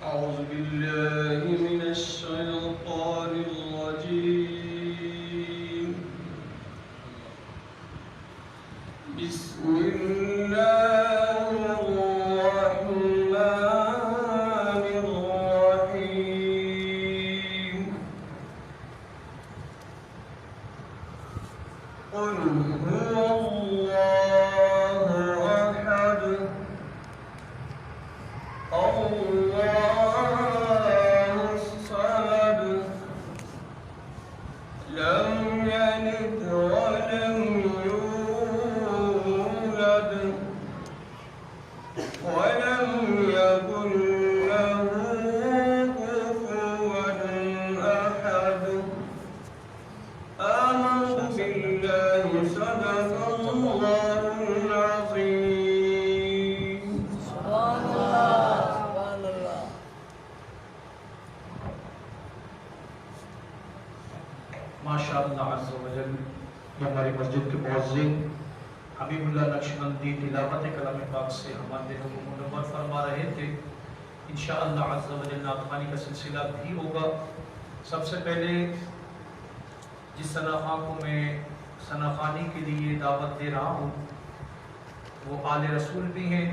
أعوذ بالله من الشيطان الرجيم. بسم الله الرحمن الرحيم. قل هو الله أحد الله الصمد لم يلد ولم يولد ولم يكن له كفوا أحد. آمنت بالله صدق الله العظيم. سبحان اللہ سبحان اللہ. ماشاء اللہ عز و جل. یہ ہماری مسجد کے مؤذن حبیب اللہ نقشبندی تلاوت کلام پاک سے ہمارے دلوں کو منور فرما رہے تھے. انشاءاللہ عز و جل نعت خوانی کا سلسلہ بھی ہوگا. سب سے پہلے جس ثناخواں کو میں ثناخوانی کے لیے دعوت دے رہا ہوں وہ آل رسول بھی ہیں،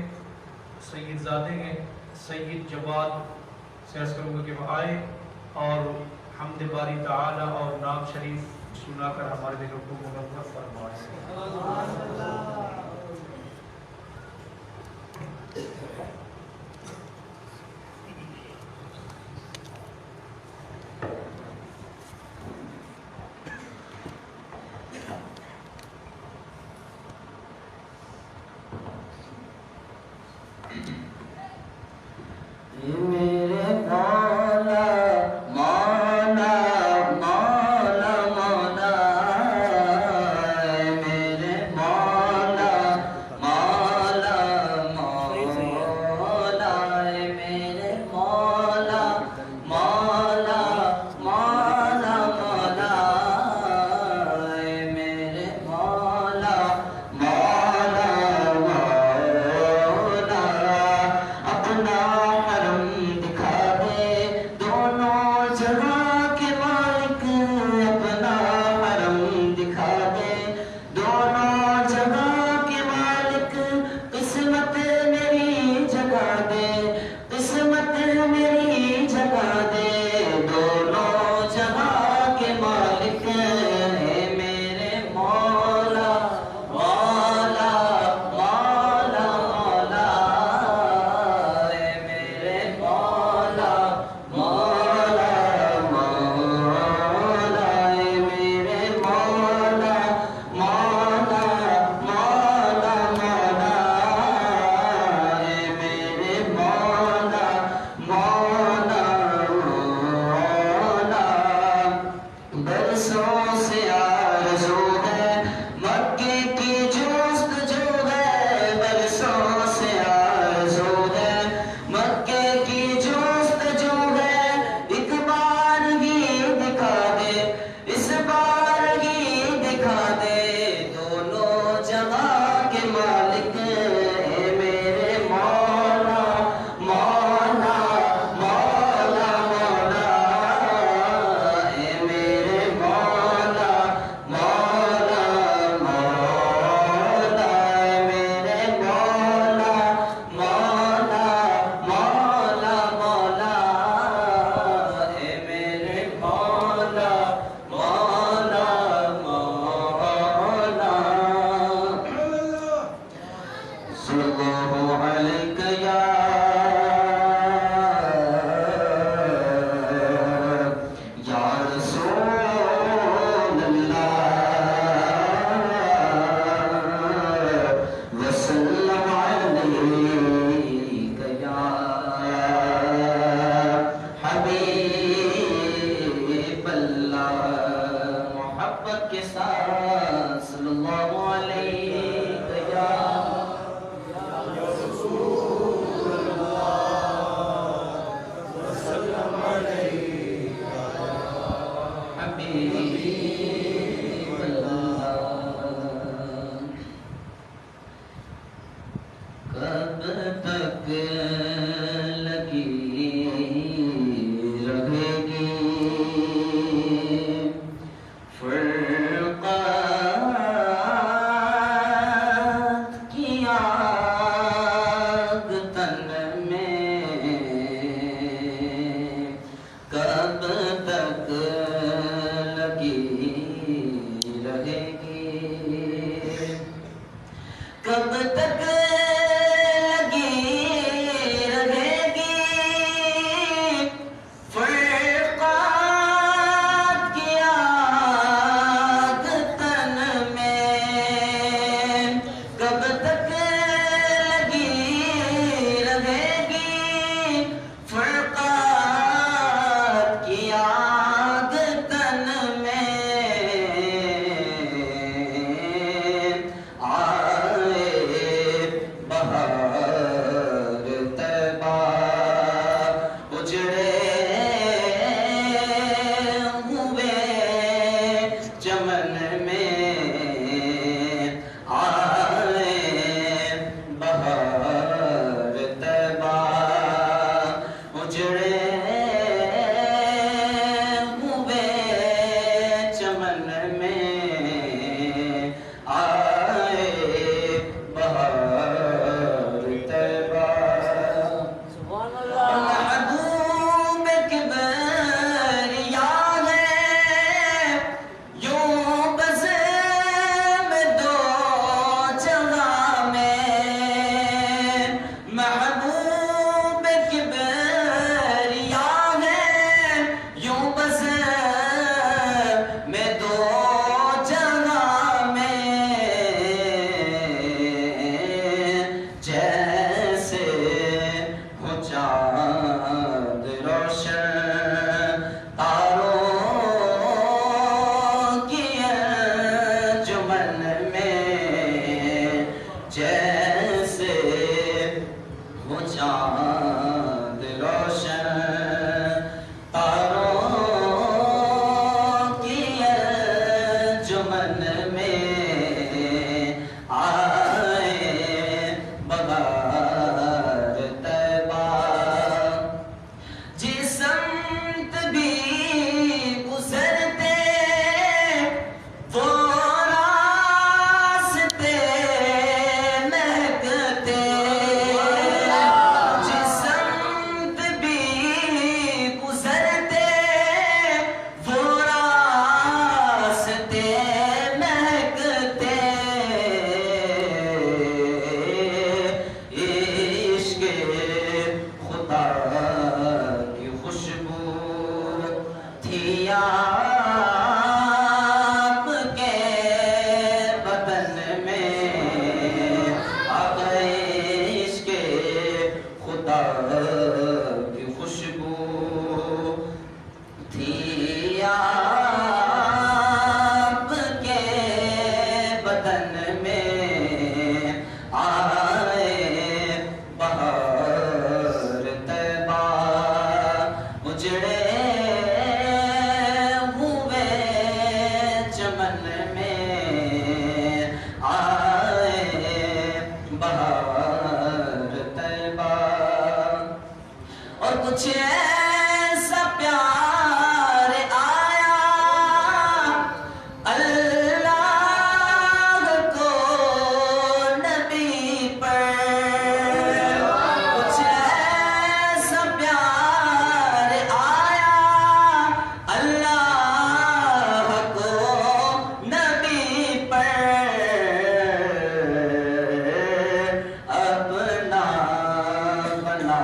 سید زادے ہیں. سید جواد سے عرض کروں گا کہ وہ آئے اور حمد باری تعالی اور نام شریف سنا کر ہمارے دلوں کو منور فرمائے. میرے مولا مولا مولا مولا میرے مولا مولا مولا میرے مولا مولا مولا مولا میرے مولا مولا مولا اپنا حرم دکھا دے دونوں جگہ کے مالک. اپنا حرم دکھا دے دونوں جگہ کے مالک. قسمت میری جگہ دے قسمت میری جگہ دے دونوں جگہ کے مالک. میرے مولا مولا مولا مولا میرے مولا مولا مولا میرے مولا مولا مولا مولا میرے مولا مولا مولا. برسوں سے آرزو ہے مکے کی جستجو ہے. برسوں سے آرزو ہے مکے کی جستجو ہے. ایک بار ہی دکھا دے اس بار ہی دکھا دے دونوں جگہ کے مالک. میرے مولا مولا مولا مولا میرے مولا مولا مولا میرے مولا مولا مولا مولا میرے مولا مولا مولا. صلی اللہ علیہ یا رسول اللہ وسلم علیک یا حبیب اللہ. محبت کے ساتھ صلی اللہ علیہ یا حبیب اللہ. کب تک لگی تک لگی رہے گی فرقات کی آگ تن میں، کب تک لگی رہے گی فرقات کی آگ تن میں، آئے بہار طیبہ اجڑے ہوئے چمن میں، آئے بہار طیبہ اجڑے ہوئے چمن میں، آئے بہار طیبہ محبوب کبریا ہے یوں بس میں دو جہاں میں، محبوب کبریا ہے یوں بس میں دو جہاں میں، جیسے ہو چاند روشن تاروں کی انجمن میں، جیسے ہو چاند روشن تاروں کی انجمن میں، آئے بہار طیبہ جس سمت بھی گزرتے وہ راستے مہکتے، جس سمت بھی گزرتے وہ راستے مہکتے، عشق خدا کی خوشبو تھی آپ کے بدن میں، عشق خدا کی خوشبو تھی آپ کے بدن میں، آئے بہار طیبہ اجڑے ہوئے چمن میں، آئے بہار طیبہ اور کچھ ایسا پیار آیا اللہ کو نبی پر، کچھ ایسا پیار آیا اللہ کو نبی پر، اپنا بنا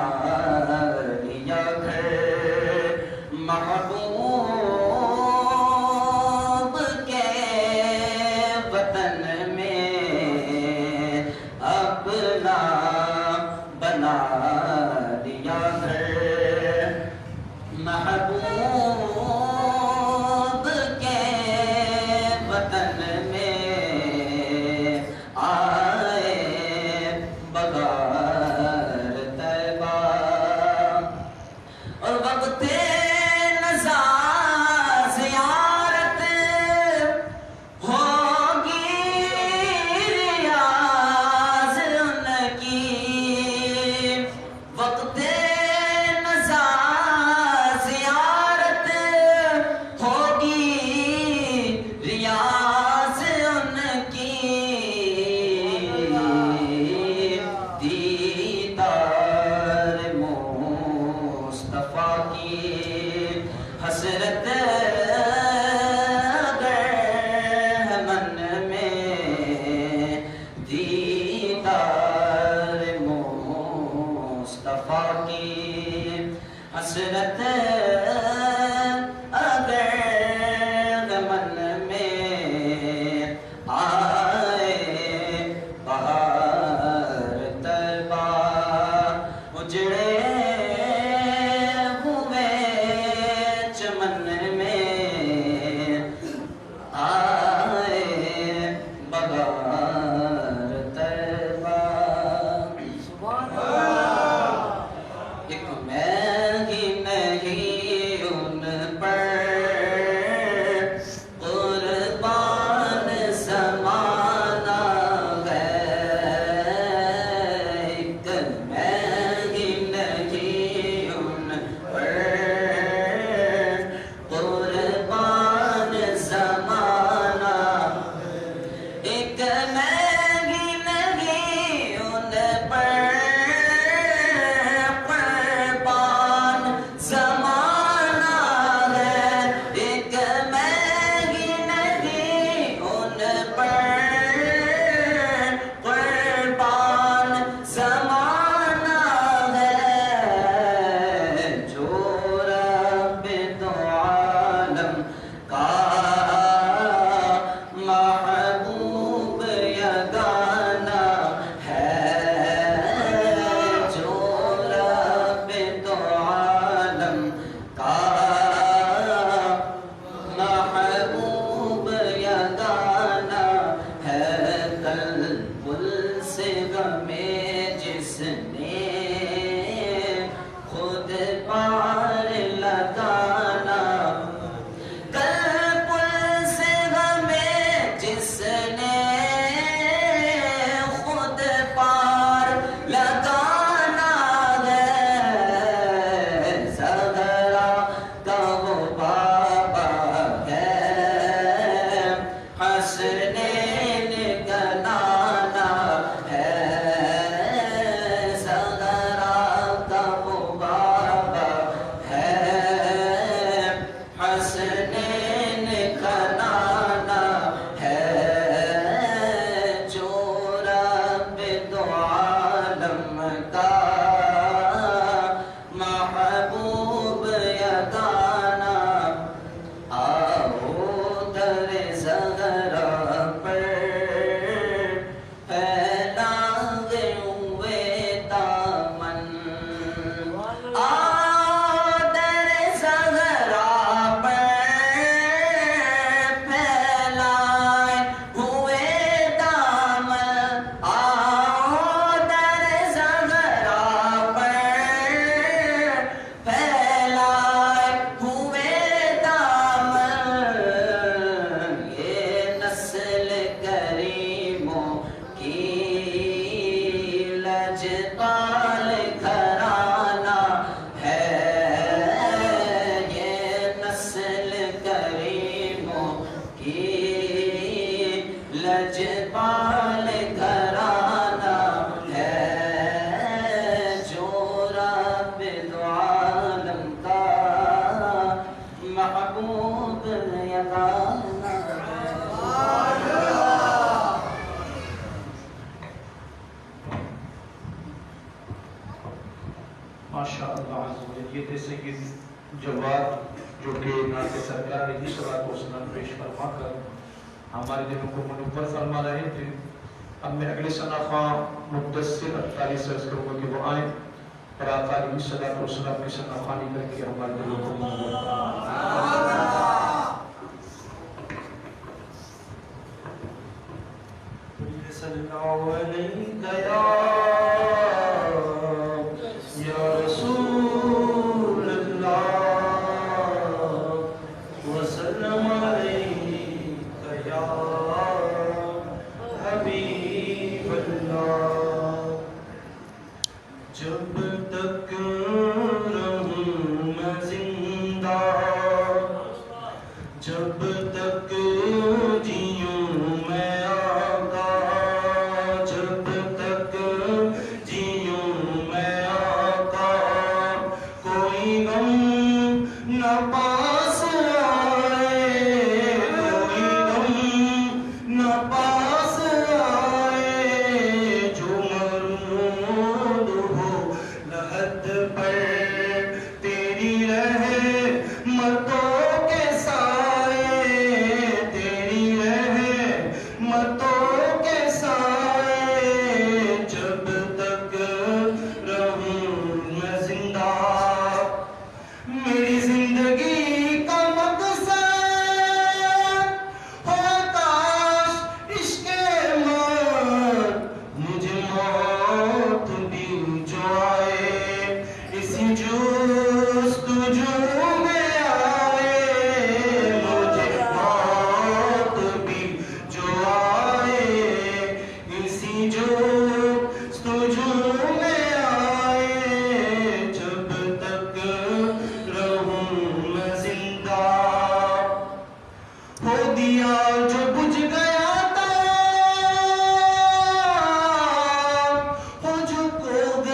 لیا گھر محبوب کے وطن میں، اپنا بنا لیا گھر محبوب کے وطن میں، آئے بہار طیبہ اور وقت نزا زیارت ہوگی ریاض ان کی، وقت نزا زیارت ہوگی ریاض ان کی، حسرت اگر من میں آئے بہار طربا اجڑے ہوئے چمن میں آئے بہار طربا ایک میں ہی نہیں ان پر قربان زمانہ ہے ایک میں ہی نہیں ان پر قربان زمانہ ایک میں ہی نہیں ان پر قربان زمانہ ہے ایک میں ہی نہیں ان پر قربان زمانہ ہے جو رب دو عالم کا محبوب یگانہ ہے جو رب دو عالم کا محبوب یگانہ ہے قلب الصغر میں جس نے خود پار لگانا قلب الصغر میں جس نے خود پار لگانا ہے زہرا کا وہ بابا ہے حسنین کا نانا ہے زہرا کا وہ بابا ہے حسنین کا نانا ہے جو رب دو عالم کا محبوب یگانہ آؤ در زہرا پر پھیلائے ہوئے دامن آؤ در زہرا پر پھیلائے ہوئے دامن آؤ در زہرا پر پھیلائے ہوئے دامن یہ نسل کریموں کی لجپال گھرانہ ہے یہ نسل کریموں کی لجپال گھرانہ ہے جو رب دو عالم کا محبوب یگانہ ماشاء اللہ عز و جل. یہ تھے سید جواد جو کہ نعت سرکار علیہ الصلوۃ والسلام پیش فرما کر ہمارے دلوں کو منور فرما رہے تھے. اب میں اگلے ثنا خواں مدثر 48 عرض کروں گا کہ وہ آئیں اور آقا علیہ الصلوۃ والسلام کی ثنا خوانی کر کے ہمارے دلوں کو منور فرمائیں. صلی اللہ علیہ یا رسول اللہ وسلم علیک یا حبیب اللہ. جب تک رہوں میں زندہ جب تک جیوں میں آقا جب تک موت بھی جو آئے اسی جستجو میں آئے مجھے موت بھی جو آئے اسی جستجو میں آئے جب تک رہوں میں زندہ ہو دیا جو بجھ گیا تھا ہو جو کوگ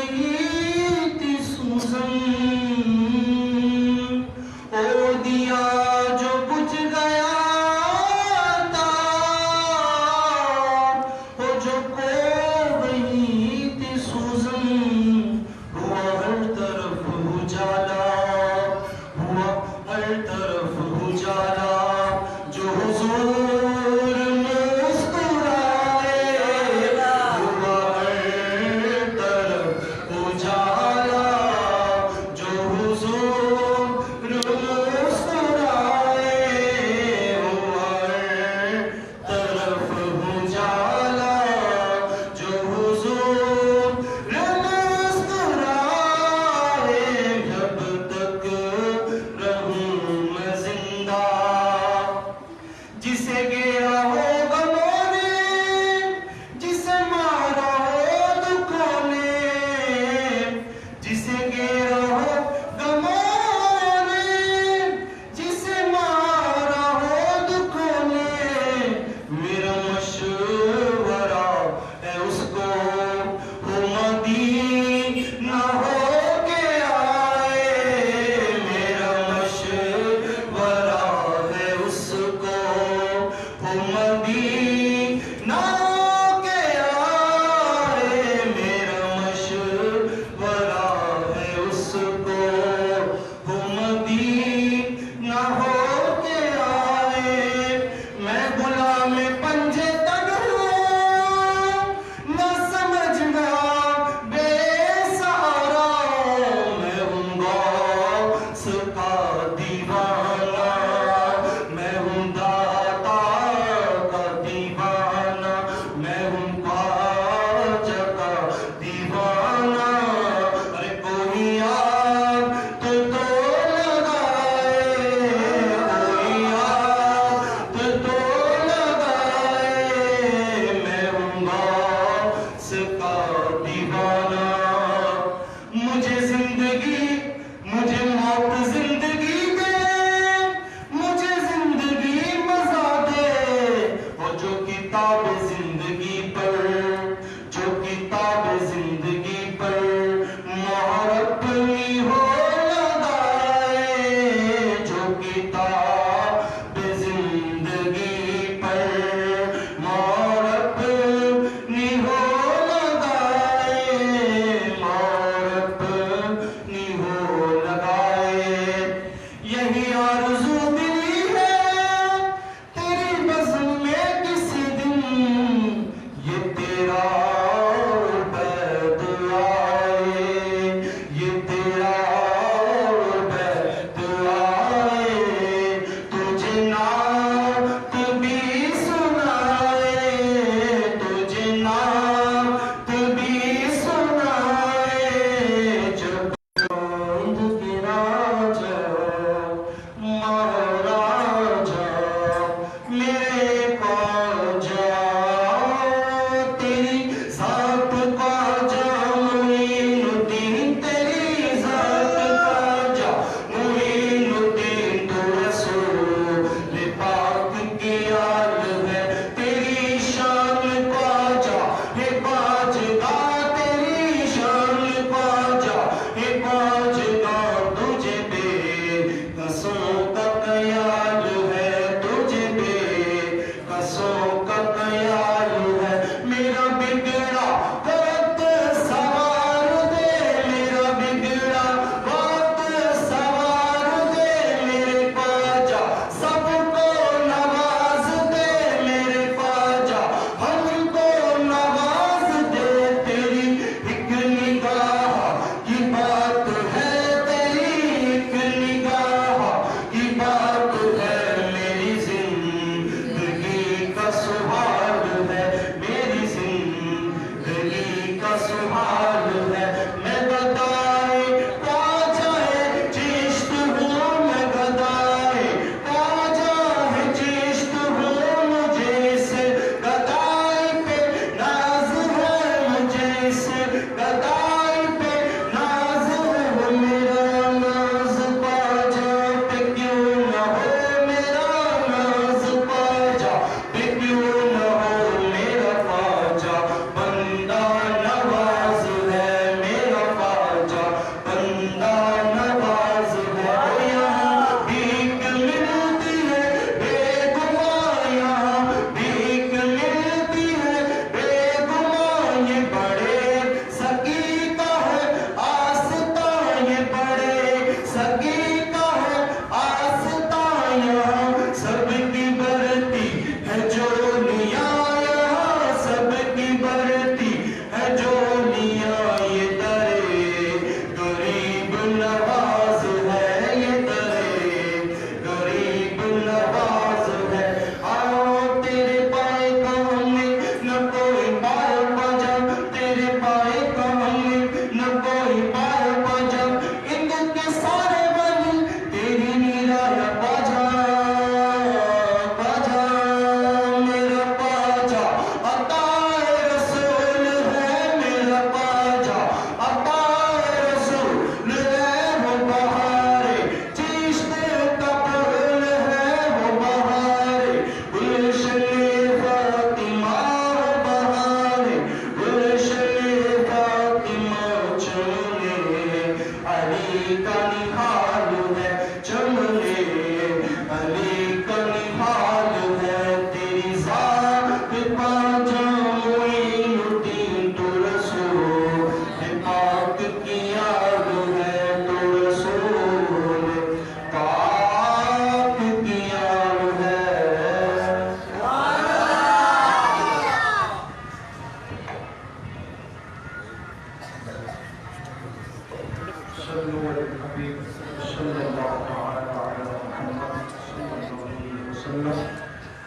صلوا على الحبيب صلی اللہ تعالی علی محمد صلی اللہ علیہ وسلم.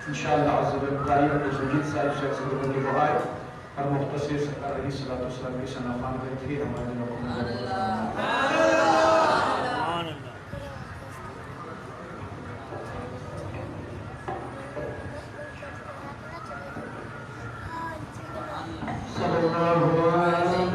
انشاءاللہ عز و جل قاری عبد الجلیل صاحب سے صدقوں کی دعائیں اور مختصر سرکار علیہ الصلوۃ والسلام کی ثناء کرتے ہوئے ہمارے دلوں کو منور صلی اللہ علیہ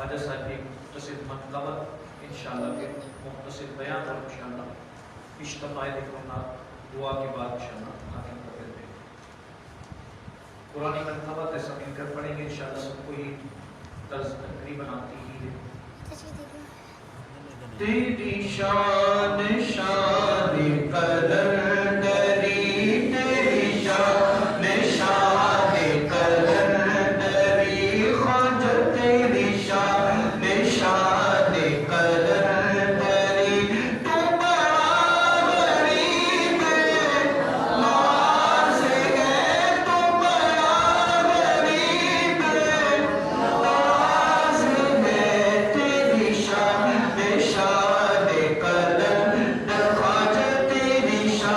خواجہ صاحب کی مختصر منقبت انشاءاللہ کے مختصر بیان اور انشاءاللہ اجتماعی ذکرنا دعا کے بعد انشاءاللہ آگے بڑھتے ہیں. قرآن منقبت ایسا مل کر پڑھیں گے انشاءاللہ. سب کو ہی طرز تقریباً آتی ہی ہے. تیری شان شان قلندری، تیری شان شان قلندری، خواجہ تیری شان شان قلندری. تو بڑا غریب نواز ہے، تو بڑا غریب نواز ہے. تیری شان شان قلندر، خواجہ تیری شان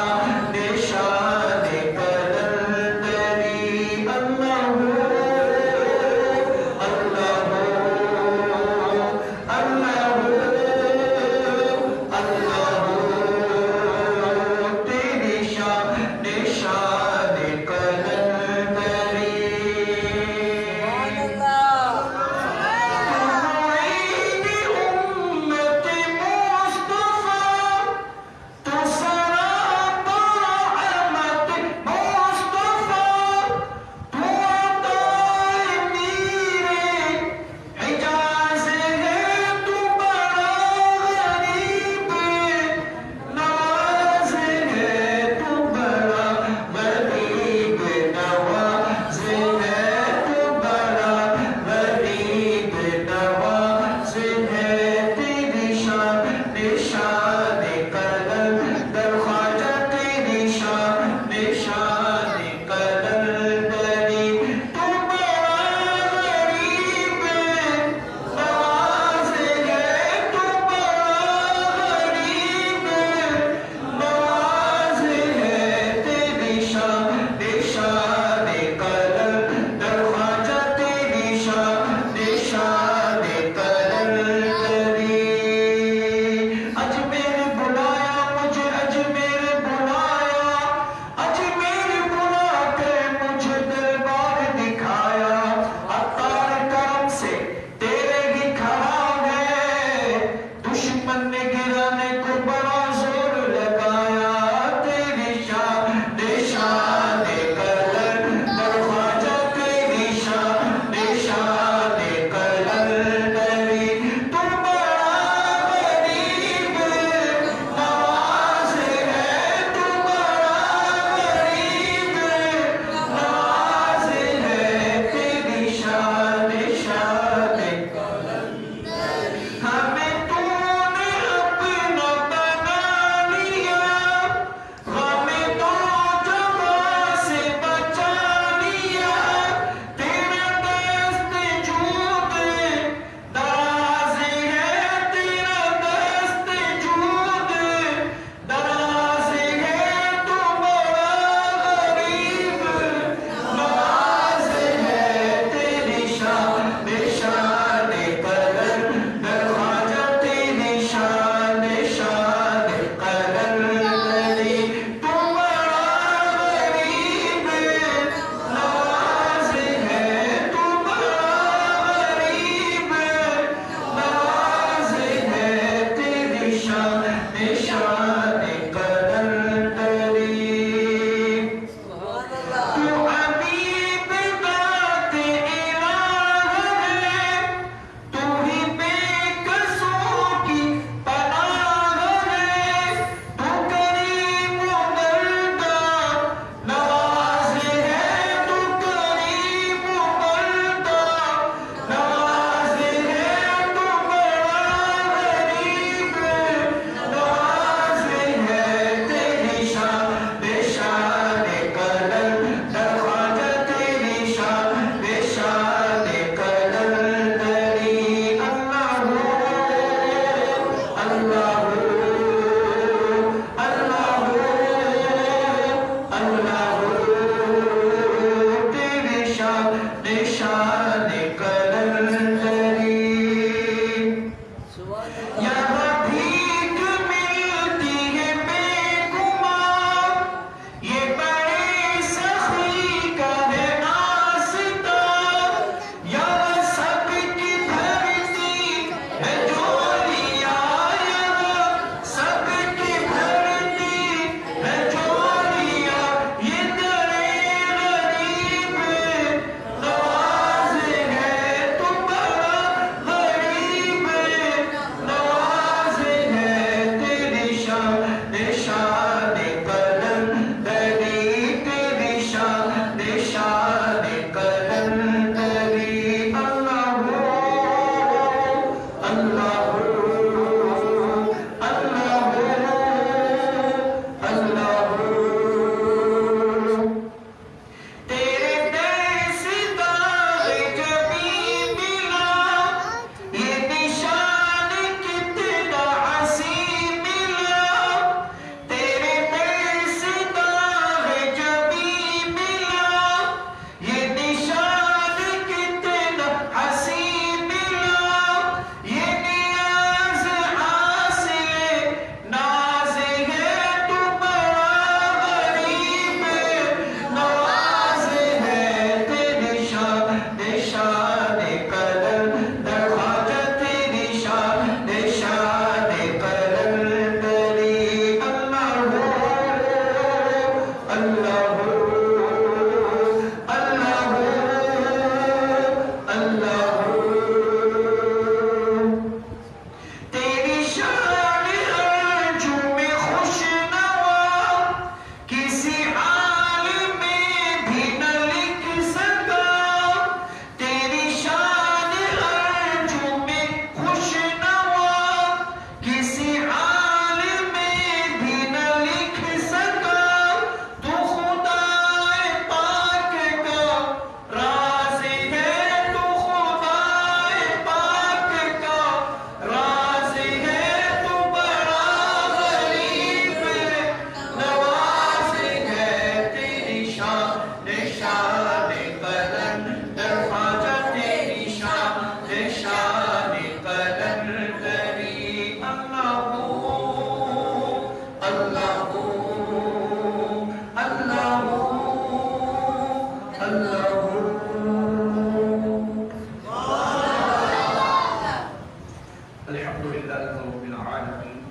الحمد لله رب العالمين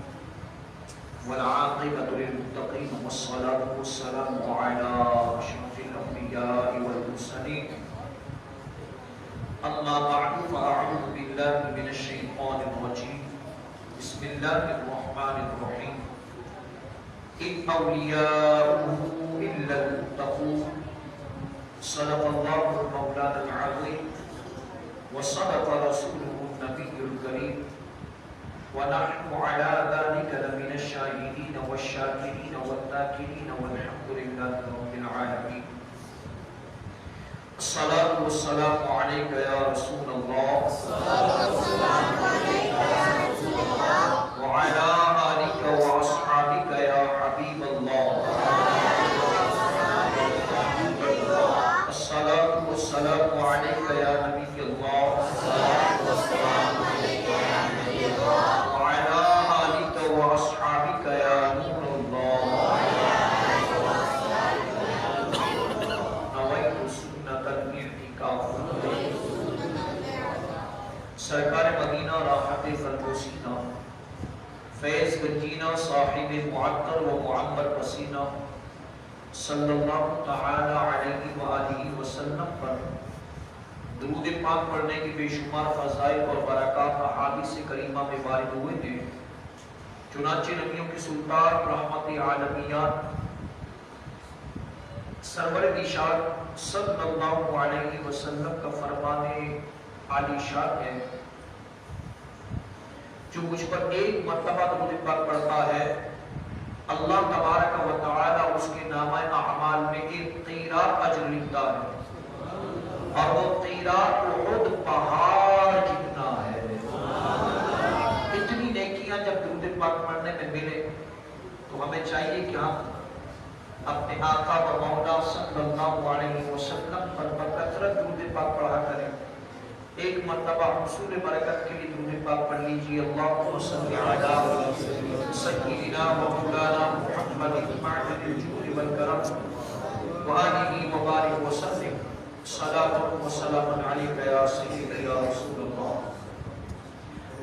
والعاقبة للمتقين والصلاة والسلام على أشرف الأنبياء والمرسلين أما بعد فأعوذ بالله من الشيطان الرجيم بسم الله الرحمن الرحيم إن أولياؤه إلا المتقون صدق الله مولانا العظيم وصدق رسوله النبي الكريم ونحن على ذلك لمن الشاهدين والشاكرين والذاكرين والحمد لله رب العالمين. الصلاة والسلام عليك يا رسول الله وعلى آلك وأصحابك يا حبيب الله. الصلاة والسلام عليك يا نبي الله وعلى آلك وأصحابك يا نور الله. نويت سنة الاعتكاف. سرکار مدینہ راحت فردوسینہ فیض گنجینہ صاحب معطر و معمر پسینہ صلی اللہ تعالی علیہ وآلہ وسلم پر درود پاک پڑھنے کی بے شمار فضائل اور برکات احادیث کریمہ میں وارد ہوئے تھے. چنانچہ نبیوں کی سلطان رحمت عالمیات سرور نشاد صلی اللہ علیہ وسلم کا فرمان عالی شان ہے جو مجھ پر ایک مرتبہ درود پاک پڑھتا ہے اللہ تبارک و تعالی اس کے نامہ اعمال میں ایک قیراط اجر لکھتا ہے اور وہ قیراط احد پہاڑ جتنا ہے. اتنی نیکیاں جب درود پاک پڑھنے میں ملے تو ہمیں چاہیے کہ ہم اپنے آقا و مولا صلی اللہ علیہ وسلم پر بکثرت درود پاک پڑھا کریں. ایک مرتبہ حصول برکت کے لیے درود پاک پڑھ لیجیے. اللہم صلی علی سیدنا و مولانا محمد معدن الجود والکرم وآلہ وبارک وسلم صلاۃ و سلام علیک یا سیدی یا رسول اللہ.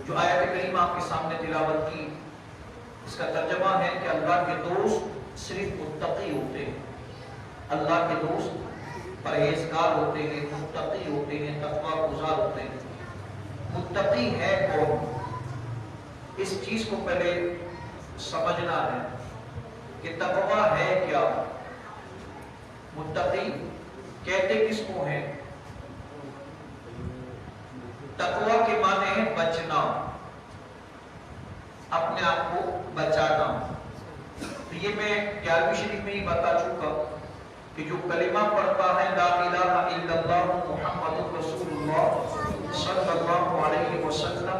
جو آیت کریمہ آپ کے سامنے تلاوت کی اس کا ترجمہ ہے کہ اللہ کے دوست صرف متقی ہوتے ہیں. اللہ کے دوست پرہیزگار ہوتے ہیں, متقی ہوتے ہیں, تقوی گزار ہوتے ہیں. متقی ہے کون؟ اس چیز کو پہلے سمجھنا ہے کہ تقوی ہے کیا. متقی کہتے کس کو ہیں؟ تقوی کے معنی ہے بچنا, اپنے آپ کو بچانا. تو یہ میں 11ویں شریف میں ہی بتا چکا کہ جو کلمہ پڑھتا ہے لا الہ الا اللہ محمد رسول اللہ صلی اللہ علیہ وسلم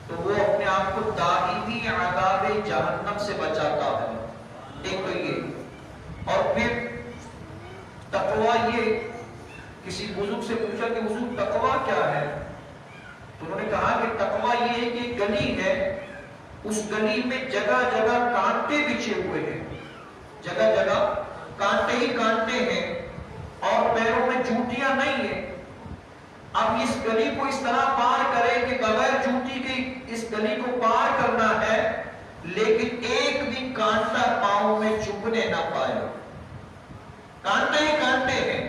تو وہ اپنے آپ کو دائمی عذاب جہنم سے بچاتا ہے. ایک تو یہ. اور پھر تقوی, یہ کسی بزرگ سے پوچھا کہ حضور تقوی کیا ہے تو انہوں نے کہا کہ تقوی یہ ہے کہ گلی ہے, اس گلی میں جگہ جگہ کانٹے بچھے ہوئے ہیں, جگہ جگہ کانٹے ہی کانٹے ہیں اور پیروں میں جوتیاں نہیں ہیں. اب اس گلی کو اس طرح پار کرے کہ بغیر جوتی کے اس گلی کو پار کرنا ہے لیکن ایک بھی کانٹا پاؤں میں چبھنے نہ پائے. کانٹے ہی کانٹے ہیں,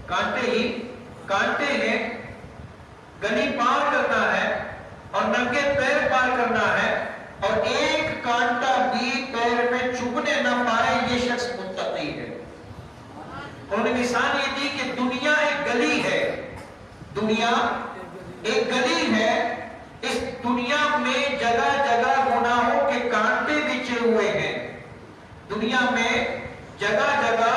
کانٹے ہی کانٹے ہیں. گلی پار کرنا ہے اور ننگے پیر پار کرنا ہے اور ایک کانٹا بھی پیر میں چبھنے نہ پائے, یہ شخص متقی ہے. انہوں نے مثال یہ دی کہ دنیا ایک گلی ہے, دنیا ایک گلی ہے. اس دنیا میں جگہ جگہ گناہوں کے کانٹے بچھے ہوئے ہیں. دنیا میں جگہ جگہ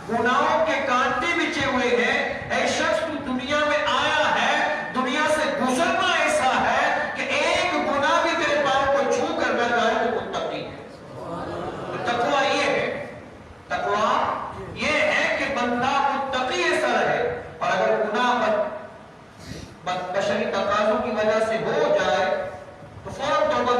گناہوں کے کانٹے بچھے ہوئے ہیں. اے شخص تو دنیا میں آیا ہے, دنیا سے گزرنا ایسا ہے کہ ایک گناہ بھی تیرے پاؤں کو چھو کر نہ جائے تو متقی ہے. تقوی یہ ہے, تقوی یہ ہے کہ بندہ متقی ایسا رہے اور اگر گناہ بشری تقاضوں کی وجہ سے ہو جائے تو فوراً توبہ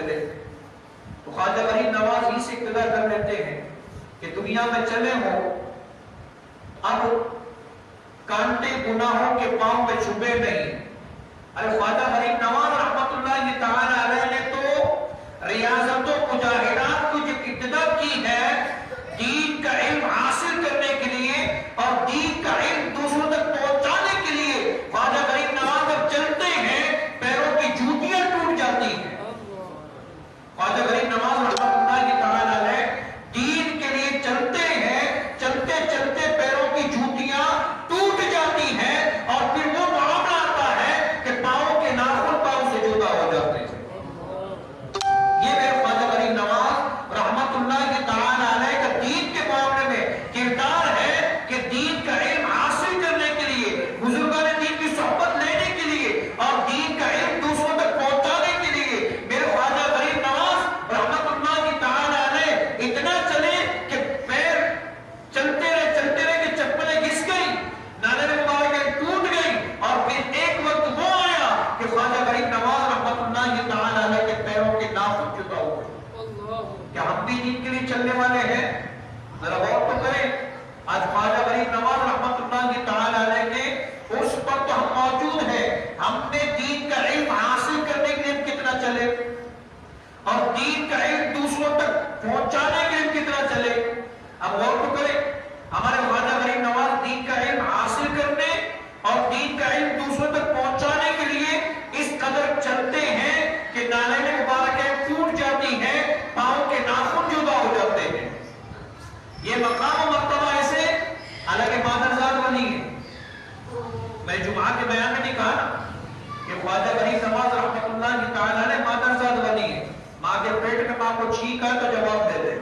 چلے. تو خواجہ غریب نواز ہی سے اقتدا کر لیتے ہیں کہ دنیا میں چلے ہو اب کانٹے گناہوں کے پاؤں میں چھپے نہیں. ارے خواجہ غریب نواز رحمت اللہ تعالی علیہ نے تو ریاضت و مجاہدات کو جو ابتدا کی ہے دین کا علم حاصل کرنے کے لیے اور دین کا علم دوسروں تک پہنچانے کے لیے، خواجہ غریب نواز جب چلتے ہیں پیروں کی جوتیاں ٹوٹ جاتی ہیں. خواجہ غریب نواز رحمت اللہ تعالی علیہ دین کے لیے چلتے ہیں، چلتے چلتے پیروں کی جوتیاں ٹوٹ جاتی ہیں اور پھر وہ معاملہ آتا ہے کہ پاؤں کے ناخن پاؤں سے جدا ہو جاتے ہیں. یہ میرے خواجہ غریب نواز رحمت اللہ تعالی علیہ کا دین کے معاملے میں کردار ہے کہ دین کا علم حاصل کرنے کے لیے، بزرگان دین کی صحبت لینے کے لیے اور دین کا علم دوسروں تک پہنچانے کے لیے میرے خواجہ غریب نواز رحمت اللہ تعالی علیہ اتنا چلے کہ پیر چلتے رہے کہ چپلیں گھس گئی، نالے مبارکیں ٹوٹ گئی اور پھر ایک وقت وہ آیا کہ خواجہ غریب نواز رحمت اللہ تعالی علیہ کے پیروں کے ناخن جدا ہوئے. کیا ہم بھی دین کے لیے چلنے والے ہیں؟ ذرا غور تو کریں. آج خواجہ غریب نواز رحمت اللہ تعالی علیہ کے اس پر تو ہم موجود ہیں. ہم نے دین کا علم حاصل کرنے کے لیے کتنا چلے اور دین کا علم دوسروں تک پہنچانے کے لیے کتنا چلے. اب غور تو کریں. ہمارے خواجہ غریب نواز دین کا علم حاصل کرنے اور دین کا علم دوسروں تک پہنچانے کے لیے اس قدر چلتے ہیں کہ نالے مبارکیں ٹوٹ جاتی ہیں، پاؤں کے ناخن جدا ہو جاتے ہیں. یہ مقام و مرتبہ ایسے حالانکہ مادرزاد ولی ہے. میں جمعہ کے بیان میں نہیں کہا نا کہ خواجہ غریب نواز رحمت اللہ تعالی علیہ مادرزاد ولی ہے. ماں کے پیٹ میں ماں کو چھینک ہے تو جواب دے دے.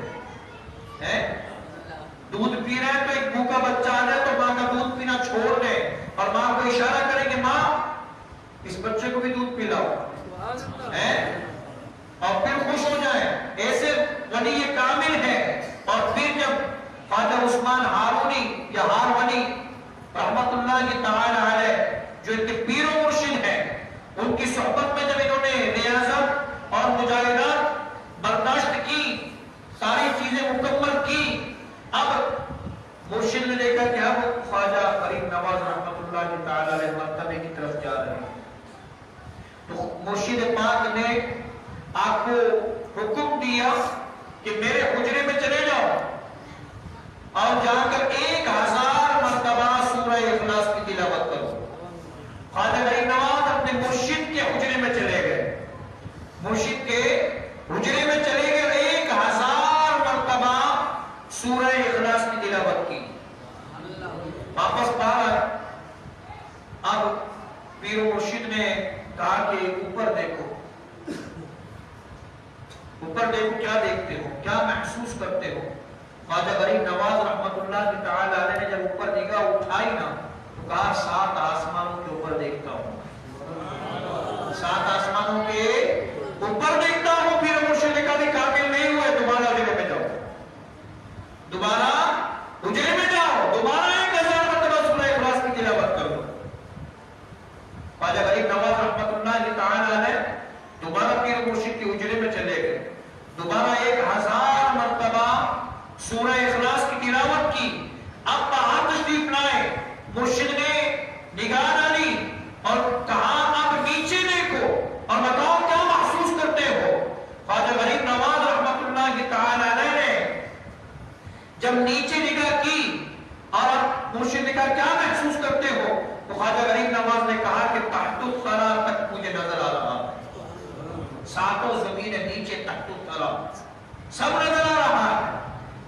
دودھ پی رہے ہیں تو ایک بھوکا بچہ آ جائے تو ماں کا دودھ پینا چھوڑ دے اور ماں کو اشارہ کرے کہ ماں اس بچے کو بھی دودھ پلاؤ اور پھر خوش ہو جائیں. ایسے ولی کامل ہے. اور پھر جب خواجہ عثمان ہارونی یا ہارونی رحمت اللہ تعالی علیہ جو ان کے پیر و مرشد ہیں ان کی صحبت میں جب انہوں نے ریاضت اور مجاہدات برداشت کی، ساری چیزیں مکمل کی، اب مرشد نے دیکھا کہ اب خواجہ غریب نواز رحمت اللہ تعالی علیہ مرتبے کی طرف جا رہے ہیں. تو مرشد پاک نے آپ کو حکم دیا کہ میرے حجرے میں چلے جاؤ اور جا کر 1000 مرتبہ سورہ اخلاص کی تلاوت کرو. خواجہ غریب نواز اپنے مرشد کے حجرے میں چلے گئے. مرشد کے حجرے میں چلے گئے 1000 مرتبہ سورہ اخلاص کی تلاوت کی. واپس باہر اب پیر و مرشد نے کہا کہ اوپر دیکھو، اوپر دیکھو. کیا دیکھتے ہو؟ کیا محسوس کرتے ہو؟ خواجہ غریب نواز رحمت اللہ تعالی علیہ نے جب اوپر نگاہ اٹھائی نا تو کہا 7 آسمانوں کے اوپر دیکھتا ہوں، 7 آسمانوں کے اوپر دیکھتا ہوں. پھر مرشد نے کہا بھی کامل نہیں ہوئے، دوبارہ حجرے میں جاؤ، دوبارہ حجرے میں جاؤ، دوبارہ 1000 مرتبہ سورہ اخلاص کی تلاوت کرو. خواجہ غریب نواز رحمت اللہ تعالی علیہ دوبارہ پیر مرشد کے حجرے میں چلے گئے، دوبارہ 1000 مرتبہ سورہ اخلاص کی تلاوت کی. اب باہر تشریف لائے، مرشد نے نگاہ ڈالی اور کہا اب نیچے دیکھو اور بتاؤ کیا محسوس کرتے ہو. خواجہ غریب نواز رحمت اللہ تعالی علیہ نے جب نیچے نگاہ کی اور مرشد نے کہا کیا محسوس کرتے ہو تو خواجہ غریب نواز نے کہا کہ تحت الثری تک مجھے نظر آ رہا ہے، 7 زمینیں نیچے تحت الثری سب نظر آ رہا ہے.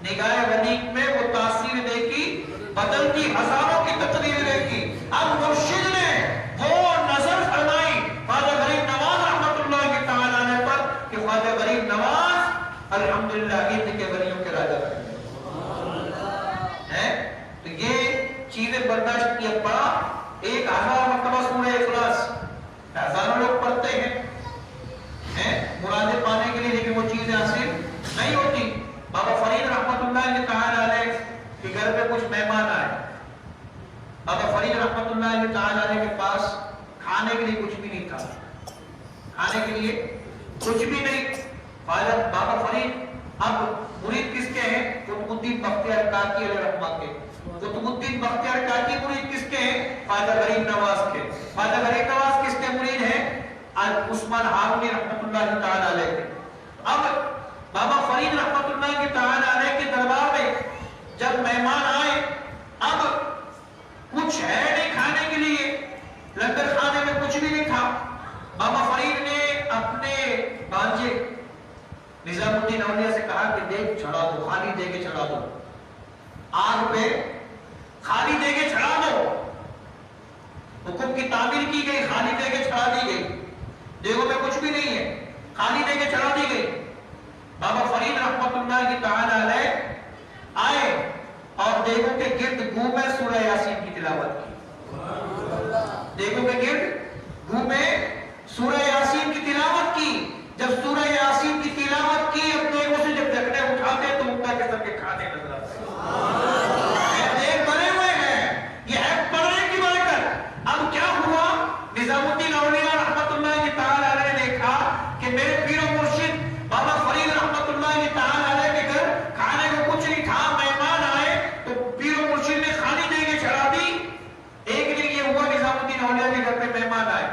نگاہ غنیق میں وہ تاثیر دیکھی، بدلتی ہزاروں کی تقدیر دیکھی. اب مرشد نے وہ نظر فرمائی خواجہ غریب نواز رحمت اللہ تعالی علیہ پر کہ خواجہ غریب نواز الحمدللہ ہند کے ولیوں کے راجا ہیں. تو یہ چیزیں برداشت کیا. پڑا 1000 مرتبہ سورہ اخلاص، ہزاروں لوگ پڑھتے ہیں مرادیں پانے کے لیے، لیکن وہ چیزیں حاصل نہیں ہوتی. بابا فرید رحمت اللہ تعالی علیہ کے گھر پہ کچھ مہمان آئے. بابا فرید رحمت اللہ تعالی علیہ کے پاس کھانے کے لیے کچھ بھی نہیں تھا، کھانے کے لیے کچھ بھی نہیں. بابا فرید اب مرید کس کے ہیں؟ قطب الدین بختیار کاکی علیہ رحمہ کے. قطب الدین بختیار کاکی مرید کس کے ہیں؟ خواجہ غریب نواز کے. خواجہ غریب نواز کس کے مرید ہیں؟ عثمان ہارونی رحمۃ اللہ تعالی علیہ کے. اب بابا فرید رحمۃ اللہ کی تعالی علیہ کے دربار میں جب مہمان آئے، اب کچھ ہے نہیں کھانے کے لیے، لنگر خانے میں کچھ بھی نہیں تھا. بابا فرید نے اپنے بانجے نظام الدین اولیاء سے کہا کہ دیکھ چڑھا دو، خالی دے کے چڑھا دو، آگ پہ خالی دے کے چڑھا دو. حکم کی تعبیر کی گئی، خالی دے کے چڑھا دی گئی. دیگوں میں کچھ بھی نہیں ہے، خالی دے کے چڑھا دی گئی. بابا فرید رحمۃ اللہ کی تعالی علیہ آئے اور دیگوں کے گرد گھومے، سورہ یاسین کی تلاوت کی. دیگوں کے گرد گھومے، سورہ یاسین کی تلاوت کی. جب سورہ یاسین کی تلاوت کی، اب دیگوں سے جب ڈھکنے اٹھاتے تو مکہ کے سب کے کھانے نظر آتے. دیگ بنے ہوئے ہیں، یہ ہے پڑھنے کی برکت. اب کیا ہوا؟ نظام الدین اولیاء رحمۃ اللہ کی تعالی علیہ نے دیکھا کہ میرے پیر و مرشد بابا فرید رحمۃ اللہ کی تعالی علیہ کے گھر کھانے کو کچھ نہیں تھا، مہمان آئے تو پیر و مرشد نے خالی دے کے چڑھا دی. ایک دن یہ ہوا نظام الدین اولیاء کے گھر پہ مہمان آئے،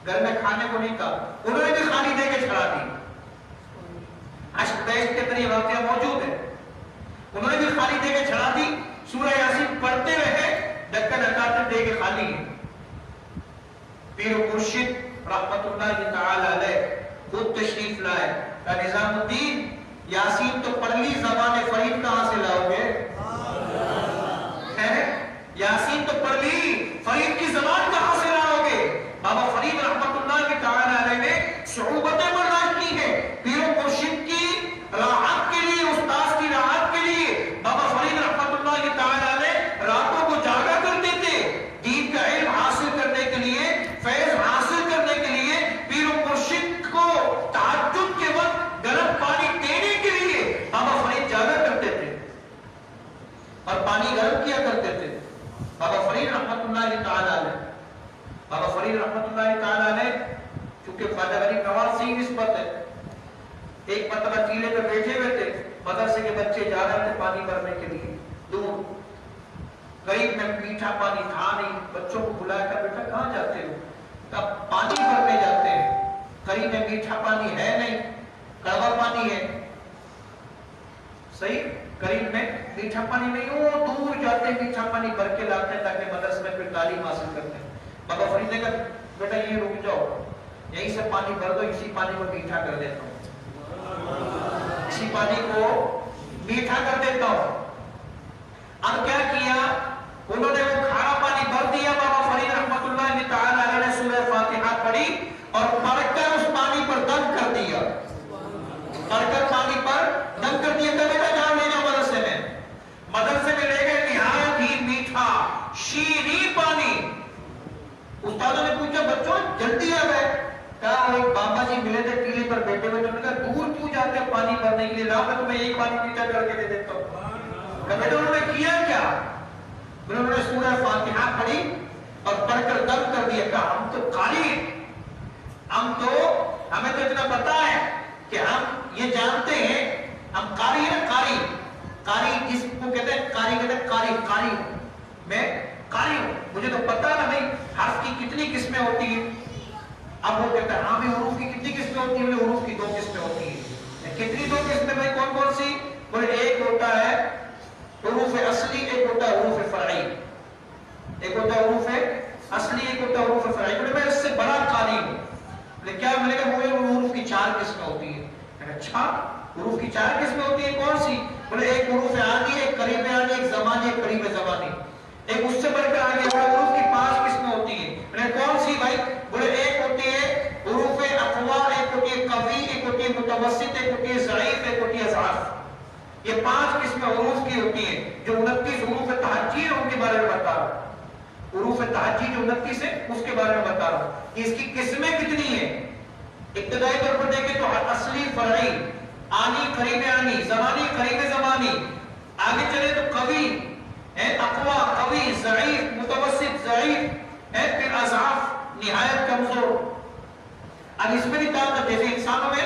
گھر میں کھانے کو نہیں تھا، انہوں نے بھی خالی دے کے چڑھا دی. عشق بیش کے اندر یہ واقعہ موجود ہے. انہوں نے بھی خالی دے کے چڑھا دی. سورہ یاسین پڑھتے رہے، ڈھکن ہٹاتے دے کے خالی ہے. پیر و مرشد رحمت اللہ تعالی علیہ خود تشریف لائے. نظام الدین یاسین تو پڑھ لی، زبان فرید کہاں سے لاؤ گے؟ یاسین تو پڑھ لی، فرید کی زبان کہاں سے لاؤ گے؟ بابا فرید رحمت اللہ کی تعالی علیہ نے صعوبتیں برداشت کی ہیں پیر و مرشد کی راحت کے لیے، استاد کی راحت کے لیے. بابا فرید رحمت اللہ کی تعالی علیہ راتوں کو جاگا کرتے تھے دین کا علم حاصل کرنے کے لیے، فیض حاصل کرنے کے لیے. پیر و مرشد کو تہجد کے وقت گرم پانی دینے کے لیے بابا فرید جاگا کرتے تھے اور پانی گرم کیا کرتے تھے. بابا فرید رحمت اللہ تعالی علیہ، بابا فرید رحمت اللہ تعالی علیہ چونکہ خواجہ غریب نواز سے ہی نسبت ہے. ایک مرتبہ ٹیلے پہ بیٹھے ہوئے تھے، مدرسے کے بچے جا رہے تھے پانی بھرنے کے لیے دور. غریب میں میٹھا پانی تھا نہیں، بچوں کو بلایا کر بیٹا کہاں جاتے ہو؟ اب پانی بھرنے جاتے ہیں. قریب میں میٹھا پانی ہے نہیں، کڑوا پانی ہے. صحیح، قریب میں میٹھا پانی نہیں، وہ دور جاتے میٹھا پانی بھر کے لاتے ہیں تاکہ مدرسے میں پھر تعلیم حاصل کرتے ہیں. بابا فرید نے کہا بیٹا یہ رک جاؤ، یہیں سے پانی بھر دو، اسی پانی کو میٹھا کر دیتا ہوں، اسی پانی کو میٹھا کر دیتا ہوں. اب کیا کیا انہوں نے؟ وہ کھارا پانی بھر دیا. بابا فرید رحمت اللہ تعالی علیہ نے سورہ فاتحہ پڑھی اور پڑھ کر اس پانی پر دم کر دیا. پڑھ کر پانی پر دم کر دیا. کہ بیٹا جاؤ لے جاؤ مدرسے میں. مدرسے میں لے گئے، نہایت ہی میٹھا شیریں پانی. استادوں نے پوچھا بچوں جلدی آ گئے؟ کہا وہ ایک بابا جی ملے تھے ٹیلے پر بیٹھے ہوئے، انہوں نے کہا دور کیوں جاتے ہیں پانی بھرنے کے لیے، لاؤ میں تمہیں ایک پانی میٹھا کر کے دے دیتا ہوں. کہ بیٹا انہوں نے کیا کیا؟ انہوں نے سورہ فاتحہ پڑھی اور پڑھ کر دم کر دیا. کہا ہم تو قاری ہیں، ہمیں تو اتنا پتا ہے کہ ہم یہ جانتے ہیں، ہم قاری ہیں. قاری جس کو کہتے ہیں قاری، کہتے ہیں قاری میں قاری ہوں، مجھے تو پتا نہ بھائی حرف کی کتنی قسمیں ہوتی ہیں. اب وہ کہتا ہے ہاں بھی حروف کی کتنی قسمیں ہوتی ہیں؟ حروف کی 2 قسمیں ہوتی ہیں. کتنی 2 قسمیں بھائی؟ کون کون سی؟ بولے ایک ہوتا ہے حروف اصلی، ایک ہوتا ہے حروف فرعی. ایک ہوتا ہے حروف اصلی، ایک ہوتا ہے حروف فرعی. بولے میں اس سے بڑا قاری ہوں. بولے کیا؟ میں نے کہا وہ حروف کی 4 قسمیں ہوتی ہیں. اچھا حروف کی 4 قسمیں ہوتی ہیں، کون سی؟ بولے ایک حروف عادی، ایک قریب عادی، ایک زمانی، ایک قریب زمانی. ایک اس سے بڑھ کر آگے بولے حروف کی 5 قسمیں ہوتی ہیں. بولے کون سی بھائی؟ بولے ایک ہوتی ہے حروف اقوا، ایک ہوتی ہے قوی، ایک ہوتی ہے متوسط، ایک ہوتی ہے ضعیف، ایک ہوتی ہے اضعاف. یہ 5 قسمیں حروف کی ہوتی ہیں. جو 29 حروف تہجی ہیں ان کے بارے میں بتا رہا ہوں. حروف تہجی جو 29 ہے اس کے بارے میں بتا رہا ہوں. اس کی قسمیں کتنی ہیں؟ ابتدائی طور پر دیکھیں تو اصلی، فرعی، آنی، قریب آنی، زمانی، قریب زمانی. آگے چلے تو قوی، اقوا، قوی، ضعیف، متوسط، ضعیف، پھر اضعاف، نہایت کمزور. اب اس میں بھی طاقت، جیسے انسانوں میں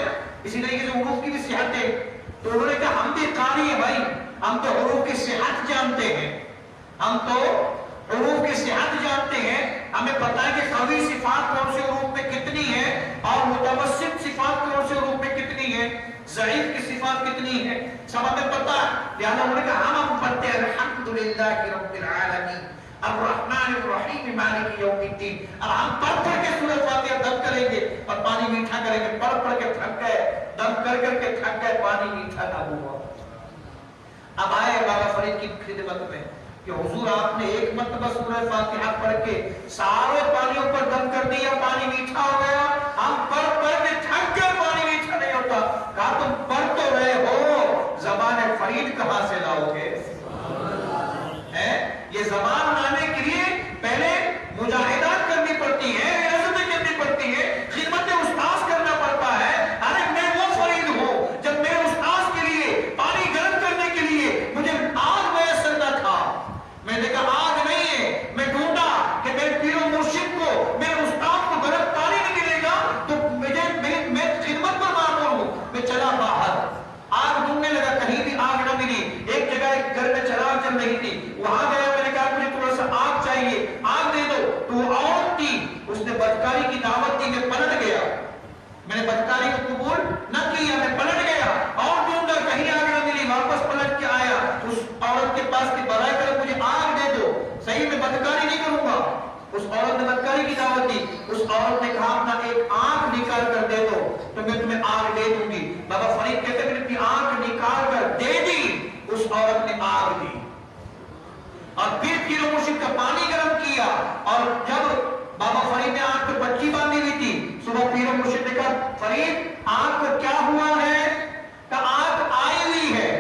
ہم بھی قاری ہیں بھائی، ہم تو حروف کی صحت جانتے ہیں، ہم تو حروف کی صحت جانتے ہیں، ہمیں پتہ ہے کہ قوی صفات کون سے حروف میں کتنی ہے اور متوسط صفات کون سے حروف میں کتنی ہے، ضعیف کی صفات کتنی ہے، سب ہمیں پتہ ہے۔ لہٰذا انہوں نے کہا ہم پڑھتے ہیں الحمدللہ رب العالمین الرحمن الرحیم مالک یوم الدین، اب ہم پڑھ کے سورہ فاتحہ دم کریں گے اور پانی میٹھا کریں گے، پڑھ کے تھک گئے، دم کر کے تھک گئے، پانی میٹھا نہ ہوا۔ اب آئے بابا فرید کی خدمت میں کہ حضور آپ نے ایک مرتبہ سورہ فاتحہ پڑھ کے سارے پانیوں پر دم کر دیا، پانی میٹھا ہو گیا، ہم پڑھ کے تھک گئے، پانی میٹھا نہیں ہوتا۔ کہا تم پڑھ تو رہے ہو، زبان فرید کہاں سے لاؤ گے؟ یہ زبان لانے کے لیے پہلے مجاہدات کرنی پڑتی ہے، ریاضتیں کرنی پڑتی ہے، خدمت استاذ کرنا پڑتا ہے۔ ارے میں وہ فرید ہوں جب میرے استاذ کے لیے پانی گرم کرنے کے لیے مجھے آگ میسر نہ تھا، میں نے کہا آگ نہیں ہے، میں ڈھونڈا کہ میرے پیر و مرشد کو، میرے استاد کو گرم پانی نہیں ملے گا تو میں خدمت پر معمول ہوں، میں چلا باہر آگ ڈھونڈنے لگا، کہیں بھی آگ نہ ملی۔ ایک جگہ ایک گھر میں چراغ چل رہی تھی، وہاں گیا، میں نے کہا مجھے تھوڑا سا آگ چاہیے، آگ دے دو، تو وہ عورت تھی، اس نے بدکاری کی دعوت دی، میں پلٹ گیا، میں نے بدکاری کو قبول نہ کیا، میں پلٹ گیا اور ڈھونڈا، کہیں آگ نہ ملی، واپس پلٹ کے آیا اس عورت کے پاس کہ برائے کرم مجھے آگ دے دو، صحیح میں بدکاری نہیں کروں گا۔ اس عورت نے بدکاری کی دعوت دی، اس عورت نے کہا اپنا ایک آنکھ نکال کر دے دو تو میں تمہیں آگ دے دوں گی۔ بابا فرید کہتے ہیں میں نے اپنی آنکھ نکال کر دے دی، اس عورت نے آگ دی اور پھر پیر و مرشد کا پانی گرم کیا، اور جب بابا فرید نے آنکھ پہ بچی باندھی ہوئی تھی، صبح پیر و مرشد نے کہا فرید آنکھ کو کیا ہوا ہے؟ کہا آنکھ آئی ہوئی ہے،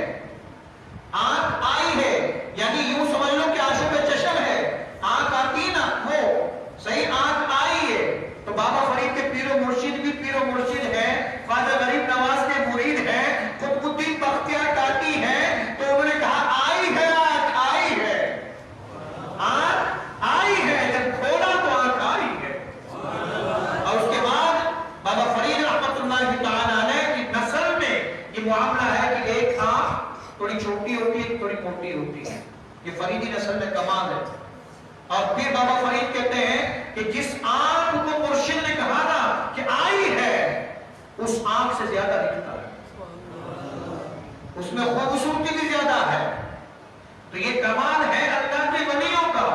آنکھ آئی ہے، یعنی یوں سمجھ لو کہ آنکھوں پہ چشم ہے، آنکھ آتی نا وہ صحیح آنکھ آئی ہے۔ تو بابا فرید کے پیر و مرشد بھی پیر و مرشد ہے، خواجہ غریب نواز کے مرید ہے، قطب الدین بختیار کاکی ہے، تو انہوں نے کہا آئی ہے، آنکھ آئی ہے، آنکھ آئی ہے، جب کھولا تو آنکھ آئی ہے۔ اور اس کے بعد بابا فرید رحمت اللہ تعالیٰ علیہ کی نسل میں یہ معاملہ ہے کہ ایک آنکھ تھوڑی چھوٹی ہوتی ہے، تھوڑی موٹی ہوتی ہے، یہ فریدی نسل میں کمال ہے۔ اور پھر بابا فرید کہتے ہیں کہ جس آنکھ کو مرشد نے کہا نا کہ آئی ہے، اس آنکھ سے زیادہ دکھتا ہے، اس میں خوبصورتی بھی زیادہ ہے۔ تو یہ کمال ہے اللہ کے ولیوں کا،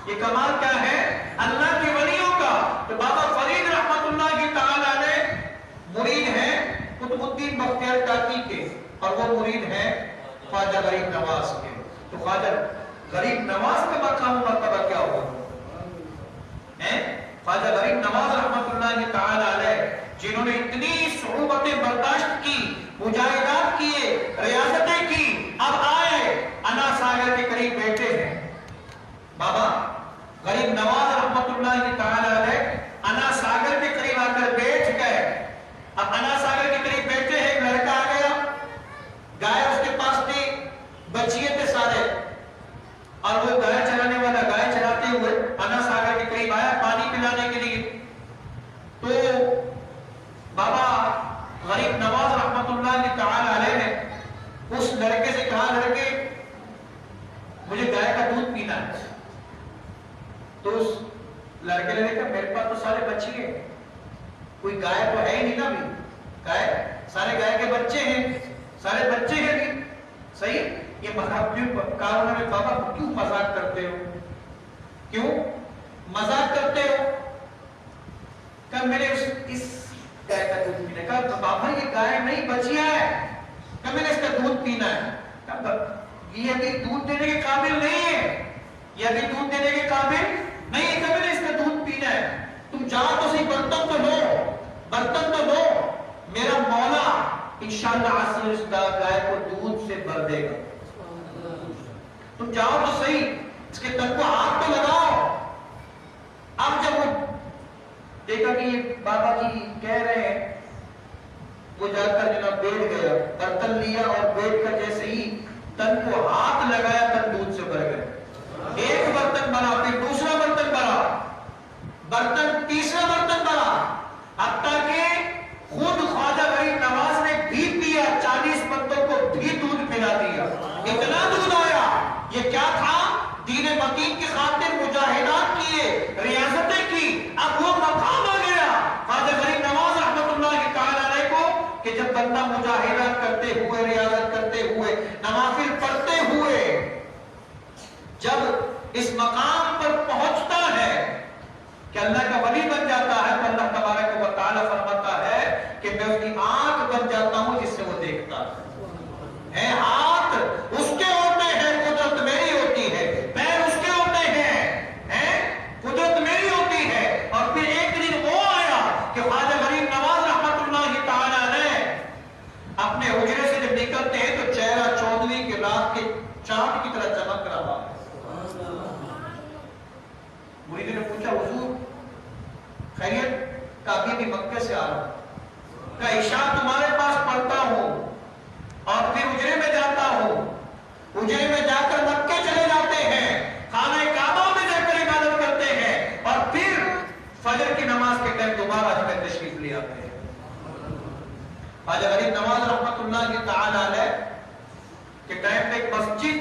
یہ کمال کیا ہے؟ اللہ کے ولیوں کا۔ تو بابا فرید رحمت اللہ تعالیٰ علیہ مرید ہیں قطب الدین بختیار کاکی کے، اور وہ مرید ہیں خواجہ غریب نواز کے۔ تو خواجہ غریب نواز کا مقام مرتبہ کیا ہوا؟ خواجہ غریب نواز رحمت اللہ تعالیٰ علیہ جنہوں نے اتنی صعوبتیں برداشت کی، مجاہدات کیے، ریاضتیں کی، اب آئے انا ساگر کے قریب بیٹھے ہیں۔ بابا غریب نواز رحمت اللہ تعالیٰ علیہ انا ساگر کے قریب آ کر بیٹھ گئے۔ اب انا ساگر کے قریب بیٹھے ہیں، ایک لڑکا آ گیا، گائے اس کے پاس تھی، بچیے تھے سارے، اور وہ گائے چلانے والا گائے چلاتے ہوئے انا ساگر کے قریب آیا پانی پلانے کے لیے۔ تو بابا غریب نواز رحمت اللہ تعالیٰ علیہ نے اس لڑکے سے کہا لڑکے مجھے گائے کا دودھ پینا ہے۔ تو اس لڑکے نے کہا میرے پاس تو سارے بچے ہیں، کوئی گائے تو ہے ہی نہیں نا، بھی گائے سارے گائے کے بچے ہیں، سارے بچے ہیں بھی صحیح۔ یہ مذاق کیوں کہا انہوں نے، بابا کیوں مذاق کرتے ہو، کیوں مذاق کرتے ہو؟ کہا میرے اس گائے کا دودھ پینا ہے۔ کہا بابا یہ گائے نہیں بچیاں ہے، کہا میں نے اس کا دودھ پینا ہے۔ کہا یہ ابھی دودھ دینے کے قابل نہیں ہے، یہ ابھی دودھ دینے کے قابل نہیں ہے، کہا میں نے اس کا دودھ پینا ہے۔ تم جاؤ تو صحیح، برتن تو لو، برتن تو لو، میرا مولا انشاءاللہ عز اس گائے کو دودھ سے بھر دے گا، تم جاؤ تو صحیح، اس کے تن کو ہاتھ تو لگاؤ۔ اب جب وہ دیکھا کہ یہ بابا جی کہہ رہے ہیں، وہ جا کر جناب بیٹھ گیا، برتن لیا اور بیٹھ کر جیسے ہی تن کو ہاتھ لگایا تن دودھ سے بھر گئے۔ ایک برتن بنا، پھر دوسرا برتن بنا، برتن تیسرا برتن بنا، حتیٰ کہ خود خواجہ غریب نواز نے بھی پیا، 40 بندوں کو بھی دودھ کہ جب بندہ مجاہدات کرتے ہوئے، ریاضت کرتے ہوئے، نوافل پڑھتے ہوئے جب اس مقام پر پہنچتا ہے کہ اللہ کا ولی بن جاتا ہے، تو اللہ تبارک و تعالی فرماتا ہے کہ میں اس کی آنکھ بن جاتا ہوں جس سے وہ دیکھتا ہے۔ ہاتھ اس کے ہوتے ہیں، قدرت میری ہوتی ہے، پیر اس کے ہوتے ہیں، قدرت میری ہوتی ہے۔ اور پھر ایک دن وہ آیا کہ خواجہ غریب نواز رحمت اللہ تعالی علیہ اپنے حجرے سے جب نکلتے ہیں تو چہرہ چودھویں کے رات کے چاند کی طرح چمک رہا ہے۔ مرید نے پوچھا حضور خیریت؟ کہا ابھی مکے سے آ رہا ہوں، کہ عشاء تمہارے پاس پڑھتا ہوں اور پھر حجرے میں جاتا ہوں، حجرے میں جا کر مکے چلے جاتے ہیں، خانہ کعبہ میں جا کر عبادت کرتے ہیں، اور پھر فجر کی نماز کے ٹائم دوبارہ ہمیں تشریف لے آتے ہیں۔ خواجہ غریب نواز رحمت اللہ تعالی علیہ کے ٹائم پہ ایک مسجد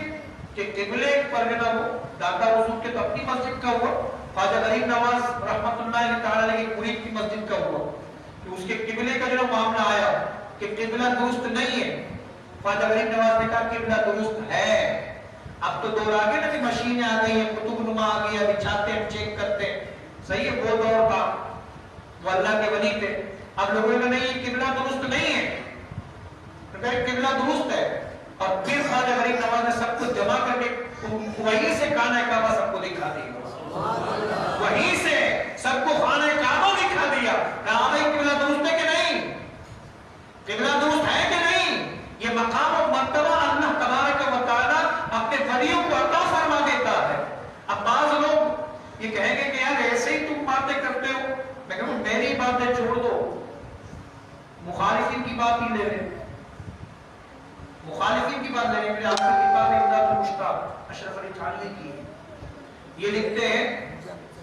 کے قبلے پر جو وہ داتا حضور کے تو اپنی مسجد کا ہوا، خواجہ غریب نواز رحمت اللہ تعالی علیہ کی مرید کی مسجد کا ہوا، کہ اس کے قبلے کا جو معاملہ آیا کہ قبلہ درست نہیں ہے۔ خواجہ غریب نواز نے کہا قبلہ درست ہے، اب تو دور آگے نا کہ مشینیں آ گئی ہیں، کتب نما آ گئی ہے، بچھاتے ہیں، چیک کرتے ہیں، صحیح ہے، وہ دور تھا وہ اللہ کے ولی تھے۔ اب لوگوں نے نہیں یہ قبلہ درست نہیں ہے، تو کہا قبلہ درست ہے، اور پھر خواجہ غریب نواز نے سب کچھ جمع کر کے وہیں سے خانہ کعبہ سب کو دکھا دیا، وہیں سے سب کو خانہ کعبہ دکھا دیا۔ کہا بھائی قبلہ درست ہے کہ نہیں، قبلہ درست ہے کہ نہیں؟ یہ مقام و مرتبہ اللہ تبارک و تعالی اپنے ولیوں کو عطا فرما دیتا ہے۔ اب بعض لوگ یہ کہیں گے کہ یار ایسے ہی تم باتیں کرتے ہو، میں کہوں میری باتیں چھوڑ دو، مخالفین کی بات ہی لے لیں، مخالفین کی بات لے لیں۔ میرے آپ کی کتاب امداد المشتاق اشرف علی تھانوی کی یہ لکھتے ہیں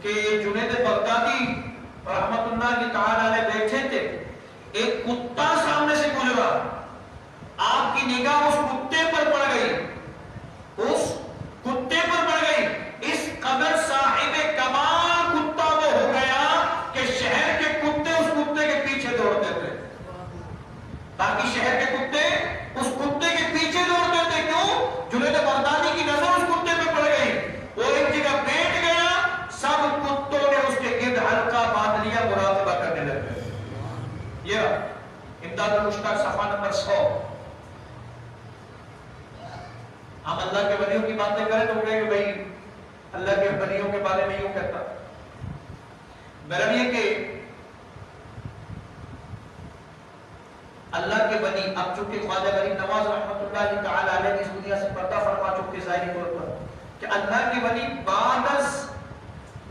کہ جنید بغدادی رحمت اللہ تعالی علیہ بیٹھے تھے، ایک کتا سامنے سے گزرا، آپ کی نگاہ اس کتے پر پڑ گئی، اس کتے پر پڑ گئی، اس قدر صاحب کمال کتا وہ ہو گیا کہ شہر کے کتے اس کتے کے پیچھے دوڑتے تھے، تاکہ شہر کے کتے اس کتے کے پیچھے دوڑتے تھے۔ کیوں؟ جنید بغدادی کی نظر اس کتے پہ پڑ گئی، وہ ایک جگہ بیٹھ گیا، سب کتوں نے اس کے گرد حلقہ باندھ لیا، مراقبہ کرنے لگے۔ یہ امداد المشتاق صفحہ نمبر 100۔ ہم اللہ کے ولیوں کی باتیں کریں تو کہیں کہ بھائی اللہ کے ولیوں کے بارے میں یوں کہتا۔ میرا یہ کہ اللہ کے ولی اب چونکہ خواجہ غریب نواز رحمت اللہ تعالی علیہ اس دنیا سے پردہ فرما چکے ظاہری طور پر، کہ اللہ کے ولی بعد از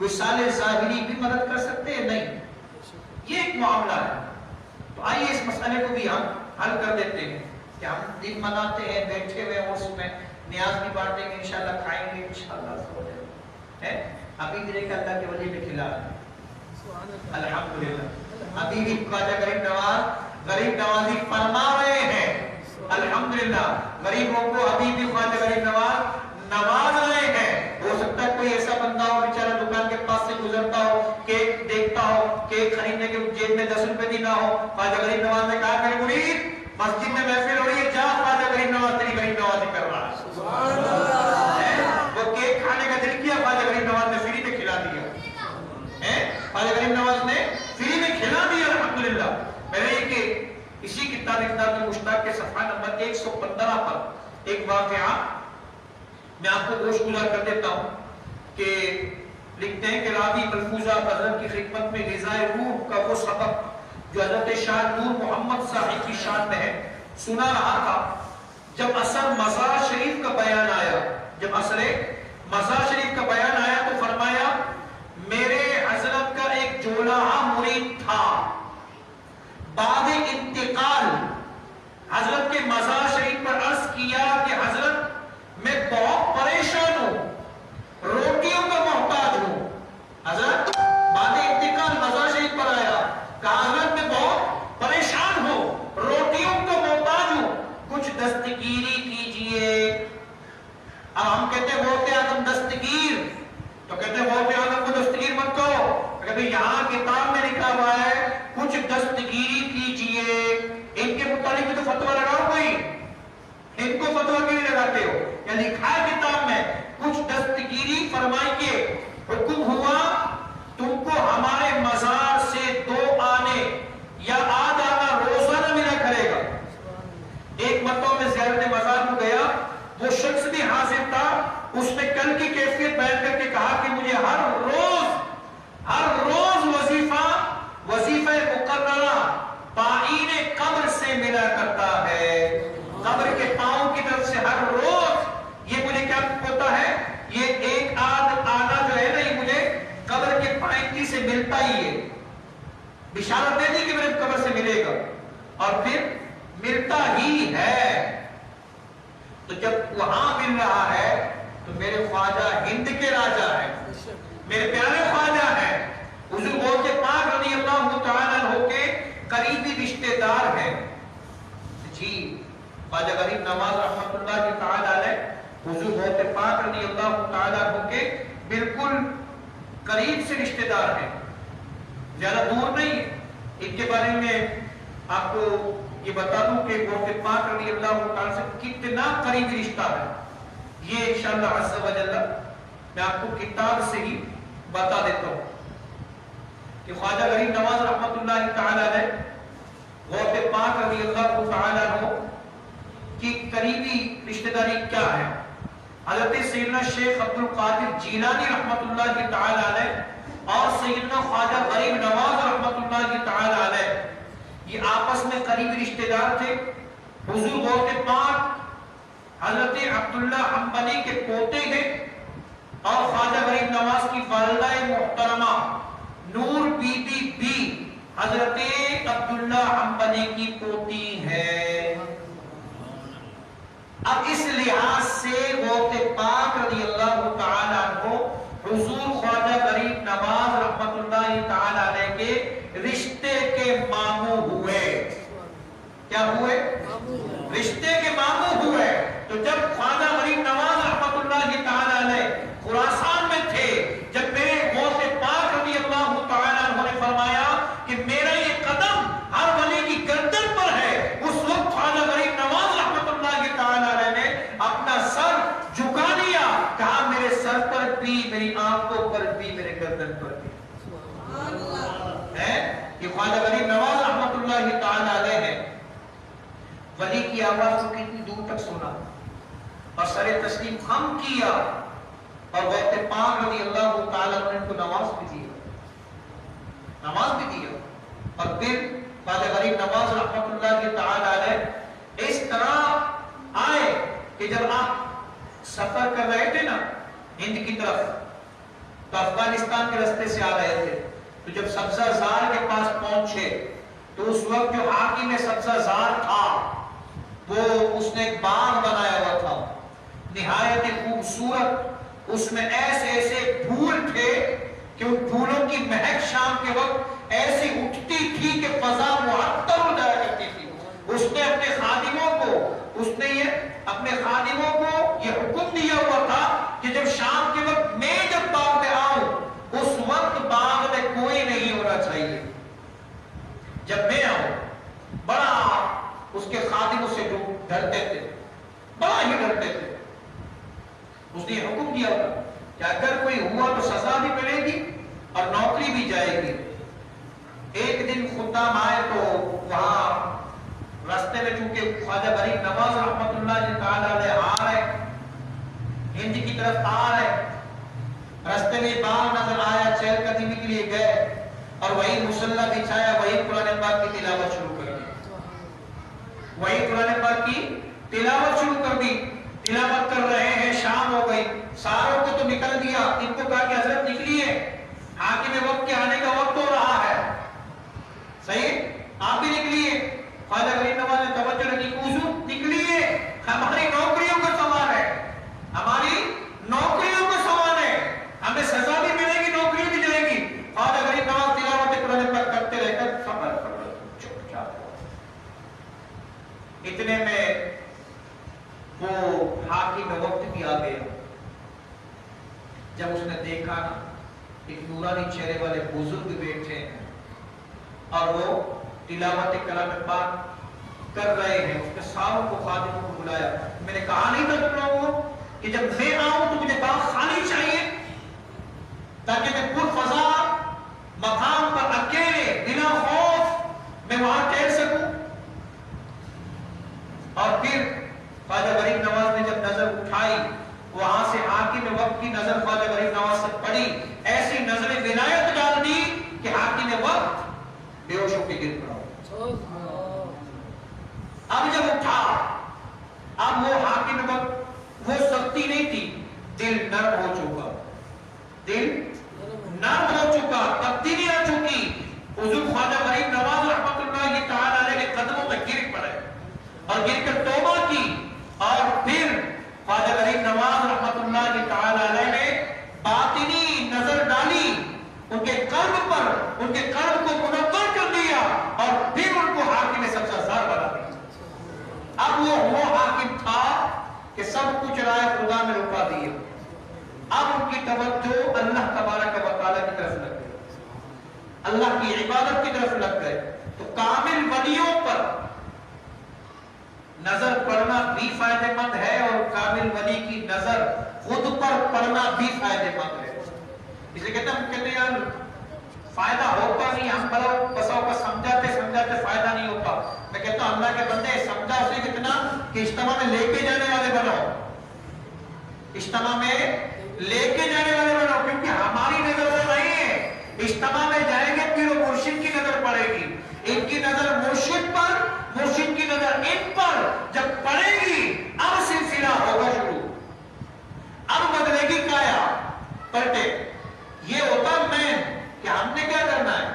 وصال ظاہری بھی مدد کر سکتے ہیں؟ نہیں، یہ ایک معاملہ ہے۔ تو آئیے اس مسئلے کو بھی ہم حل کر دیتے ہیں کہ ہم دن مناتے ہیں، بیٹھے ہوئے اور اس میں نیاز بھی بانٹیں گے، انشاءاللہ کھائیں گے، انشاءاللہ ہے۔ ابھی بھی دیکھیں اللہ کے ولی میں کھلا ہے، الحمدللہ۔ ابھی بھی خواجہ غریب نوازی فرما رہے ہیں، الحمدللہ۔ غریبوں کو ابھی بھی خواجہ غریب نواز رہے ہیں۔ ہو سکتا ہے کوئی ایسا بندہ ہو بیچارہ دکان کے پاس سے گزرتا ہو، کیک دیکھتا ہو، کیک خریدنے کے جیب میں 10 روپے بھی نہ ہو، خواجہ غریب نواز نے کہا میرے مرید مسجد میں محفل ہو رہی ہے، جا خواجہ غریب نواز تیری غریب نوازی کر رہا ہے۔ وہ کیک کھانے کا دل کیا، خواجہ غریب نواز نے فری میں کھلا دیا، خواجہ غریب نواز نے فری میں کھلا دیا، الحمدللہ۔ میرے یہ کہ اسی کتاب امداد المشتاق کے صفحہ نمبر 115 پر ایک واقعہ میں آپ کو گوش گزار کر دیتا ہوں کہ لکھتے ہیں کہ راوی ملفوظہ حضرت کی خدمت میں غذائے روح کا وہ سبق جو حضرت شاہ نور محمد صاحب کی شان میں ہے سنا رہا تھا۔ جب اثر مزار شریف کا بیان آیا، جب اثر مزار شریف کا بیان آیا تو فرمایا میرے حضرت کا ایک جولاہا مرید تھا، بعد انتقال حضرت کے مزار شریف پر عرض کیا کہ حضرت میں بہت پریشان ہوں، روٹیوں کا محتاج ہوں۔ حضرت بعد انتقال مزار شریف پر آیا، کہا حضرت میں بہت پریشان ہوں، روٹیوں کا محتاج ہوں، کچھ دستگیری کیجئے۔ اب ہم کہتے ہیں غوث اعظم دستگیر، تو کہتے ہیں غوث اعظم کو دستگیر مت کہو، کہتے ہیں یہاں کتاب میں لکھا ہوا ہے کچھ دستگیری کیجئے۔ ان کے بشارت دے دی کہ میرے قبر سے ملے گا، اور پھر ملتا ہی ہے۔ تو جب وہاں مل رہا ہے تو میرے خواجہ ہند کے راجہ ہیں، میرے پیارے خواجہ ہیں، حضور غوث پاک رضی اللہ تعالیٰ عنہ کے قریبی رشتہ دار ہیں۔ جی خواجہ غریب نواز رحمۃ اللہ تعالیٰ علیہ حضور غوث پاک رضی اللہ تعالیٰ عنہ کے بالکل قریب سے رشتہ دار ہیں، زیادہ دور نہیں۔ ان کے بارے میں آپ کو یہ بتا دوں کہ غوث پاک رضی اللہ تعالیٰ سے کتنا قریبی رشتہ ہے، یہ انشاءاللہ عز و جل میں آپ کو کتاب سے ہی بتا دیتا ہوں کہ خواجہ غریب نواز رحمۃ اللہ تعالیٰ علیہ غوث پاک رضی اللہ تعالیٰ عنہ کی قریبی رشتہ داری کیا ہے۔ حضرت سیدنا شیخ عبد القادر جیلانی رحمۃ اللہ تعالیٰ علیہ اور سیدنا خواجہ غریب نواز رحمۃ اللہ تعالیٰ علیہ یہ آپس میں قریبی رشتہ دار تھے۔ حضور غوث پاک حضرت عبداللہ حنبلی کے پوتے ہیں اور خواجہ غریب نواز کی والدہ محترمہ نور بی بی بی حضرت عبداللہ حنبلی کی پوتی ہے۔ اب اس لحاظ سے غوث پاک رضی اللہ تعالیٰ عنہ حضور خواجہ غریب نواز رحمت اللہ تعالیٰ علیہ کے رشتے کے ماموں ہوئے۔ کیا ہوئے؟ رشتے کے ماموں ہوئے۔ تو جب خواجہ غریب نواز رحمت اللہ تعالیٰ علیہ خراسان میں تھے، جب میرے غوث پاک رضی اللہ تعالیٰ عنہ نے فرمایا کہ میرا یہ قدم ہر ولی کی گردن پر ہے، اس وقت خواجہ غریب نواز رحمت اللہ تعالیٰ علیہ نے اپنا سر جھکا دیا، کہا میرے سر پر بھی، میری آنکھوں پر بھی، میرے گردن پر بھی۔ یہ خواجہ غریب نواز رحمت اللہ تعالیٰ علیہ ہے۔ ولی کی آواز کو کتنی دور تک سنا اور سر تسلیم خم کیا، اور غوث پاک رضی اللہ تعالیٰ عنہ کو نواز بھی دیا، نواز بھی دیا۔ اور پھر خواجہ غریب نواز رحمت اللہ تعالیٰ علیہ اس طرح آئے کہ جب آپ سفر کر رہے تھے نا ہند کی طرف، تو افغانستان کے راستے سے آ رہے تھے، تو جب سبزہ زار کے پاس پہنچے تو اس وقت جو حاکم سبزہ زار تھا وہ اس نے ایک باغ بنایا ہوا تھا نہایت خوبصورت، اس میں ایسے ایسے پھول تھے کہ ان پھولوں کی مہک شام کے وقت ایسی اٹھتی تھی کہ فضا معطر ہو جایا کرتی تھی۔ اس نے اپنے خادموں کو یہ حکم دیا ہوا تھا کہ جب شام کے وقت میں جب باغ میں آؤں اس وقت باغ میں کوئی نہیں ہونا چاہیے۔ جب میں آؤں بڑا اس کے خادموں سے لوگ ڈرتے تھے، بڑا ہی ڈرتے تھے۔ اس نے حکم دیا تھا کہ اگر کوئی ہوا تو سزا بھی ملے گی اور نوکری بھی جائے گی۔ ایک دن خدام آئے تو وہاں راستے میں چونکہ خواجہ غریب نواز رحمت اللہ تعالیٰ علیہ آ رہے، ہند کی طرف آ رہے، راستے میں باغ نظر آیا، چہل قدمی کے لیے گئے اور وہی مصلی بچھایا، وہی قرآن پاک کی تلاوت شروع کر دی، وہی قرآن پاک کی تلاوت شروع کر دی۔ تلاوت کر رہے ہیں، شام ہو گئی، ساروں کو تو نکل دیا، ان کو کہا کہ حضرت نکلیے، حاکم وقت کے آنے کا وقت ہو رہا ہے، صحیح آپ بھی نکلیے۔ خواجہ غریب نواز نے توجہ رکھی، حضور نکلیے، ہماری نوکریوں کا سوال ہے، ہماری نوکریوں کا سوال ہے، ہمیں سزا بھی ملے گی، نوکری بھی جائے گی۔ خواجہ غریب نواز تلاوت قرآن پاک کرتے رہ کر صبر چپ چاپ۔ اتنے میں وہ حاکم وقت بھی آ گیا۔ جب اس نے دیکھا نا ایک نورانی چہرے والے بزرگ بیٹھے ہیں اور وہ تلاوت کلام پاک کر رہے ہیں، اس کے ساروں کو خادموں کو بلایا۔ میں نے کہا نہیں تھا تم لوگوں کو کہ جب میں آؤں تو مجھے باغ خالی چاہیے تاکہ میں پر فضا مقام پر اکیلے بنا خوف میں وہاں ٹھہر سکوں۔ اور پھر خواجہ غریب نواز نے جب نظر اٹھائی، وہاں سے حاکم وقت کی نظر خواجہ غریب نواز سے پڑی، ایسی نظر ولایت ڈال دی کہ حاکم وقت بے ہوش ہو کے گر پڑا۔ اب جب اٹھا، اب وہ حاکم وقت وہ سختی نہیں تھی، دل نرم ہو چکا، دل نرم ہو چکا، تبدیلی آ چکی۔ اور گر کر توبہ کی، اور پھر خواجہ غریب نواز رحمت اللہ تعالی علیہ نے باطنی نظر ڈالی ان کے قلب پر، ان کے قلب کو منور کر دیا اور پھر ان کو حاکم سبزہ بنا دیا۔ اب وہ حاکم تھا کہ سب کچھ رائے خدا میں رکا دیے، اب ان کی توجہ اللہ تبارک و تعالی کی طرف لگ گئی، اللہ کی عبادت کی طرف لگ گئے۔ تو کامل ولیوں پر نظر پڑنا بھی فائدہ مند ہے اور کامل ولی کی نظر خود پر پڑنا بھی فائدہ مند ہے۔ اس لیے کہتے ہیں یار فائدہ ہوتا نہیں، ہم بساؤ کا سمجھاتے فائدہ نہیں ہوتا۔ میں کہتا ہوں اللہ کے بندے سمجھا اسے کتنا کہ اجتماع میں لے کے جانے والے بنو، اجتماع میں لے کے جانے والے بنو، کیونکہ ہماری نظر وہ نہیں ہے۔ اجتماع میں جائیں گے پھر وہ مرشد کی نظر پڑے گی، ان کی نظر مرشد پر، مرشد کی نظر ان پر جب پڑے گی اب سلسلہ ہوگا شروع، اب بدلے گی کایا پلٹے۔ یہ ہوتا میں کہ ہم نے کیا کرنا ہے،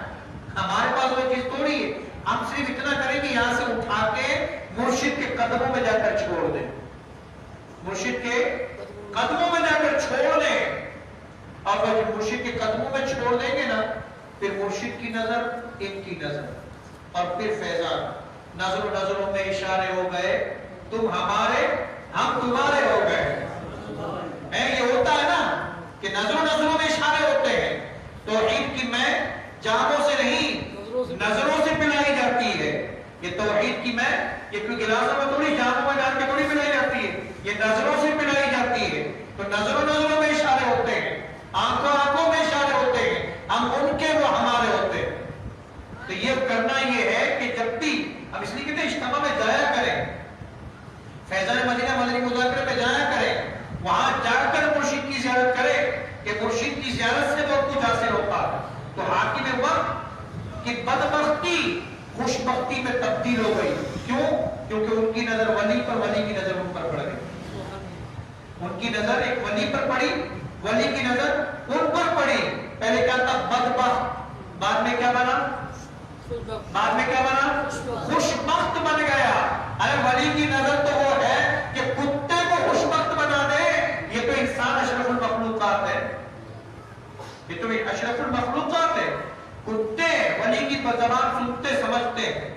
ہمارے پاس وہ چیز تھوڑی ہے، ہم صرف اتنا کریں کہ یہاں سے اٹھا کے مرشد کے قدموں میں جا کر چھوڑ دیں، مرشد کے قدموں میں جا کر چھوڑ دیں، اور جب مرشد کے قدموں میں چھوڑ دیں گے نا پھر مرشد کی نظر ان کی نظر، اور پھر فیضان، نظروں میں اشارے ہو گئے، تم ہمارے ہم تمہارے ہو گئے۔ یہ ہوتا ہے نا کہ نظروں میں اشارے ہوتے ہیں، توحید کی میں جاموں سے نہیں نظروں سے پلائی جاتی ہے۔ یہ توحید کی میں یہ کوئی گلاسوں میں تھوڑی جاموں میں ڈال کے تھوڑی پلائی جاتی ہے، یہ نظروں سے پلائی جاتی ہے۔ تو نظروں میں اشارے ہوتے ہیں، آنکھوں میں اشارے ہوتے ہیں، ہم ان کے وہ ہمارے ہوتے ہیں۔ تو یہ کرنا یہ ہے کہ جب بھی ہم اس لیے کہتے ہیں اجتماع میں جایا کریں، فیضان مدینہ مدنی مذاکرے میں جایا کریں، وہاں جا کر مرشد کی زیارت کریں کہ مرشد کی زیارت سے بہت کچھ حاصل ہوتا ہے۔ تو حاکم وقت کی بدبختی خوش بختی میں تبدیل ہو گئی، کیوں؟ کیونکہ ان کی نظر ولی پر، ولی کی نظر ان پر پڑ گئی، ان کی نظر ایک ولی پر پڑی، ولی کی نظر ان پر پڑی۔ پہلے کیا تھا بدبخت، بعد میں کیا بنا؟ خوش بخت بن گیا۔ ارے ولی کی نظر تو وہ ہے کہ کتے کو خوش بخت بنا دے، یہ تو انسان اشرف المخلوقات ہے، یہ تو اشرف المخلوقات ہے۔ کتے ولی کی زبان سنتے سمجھتے ہیں۔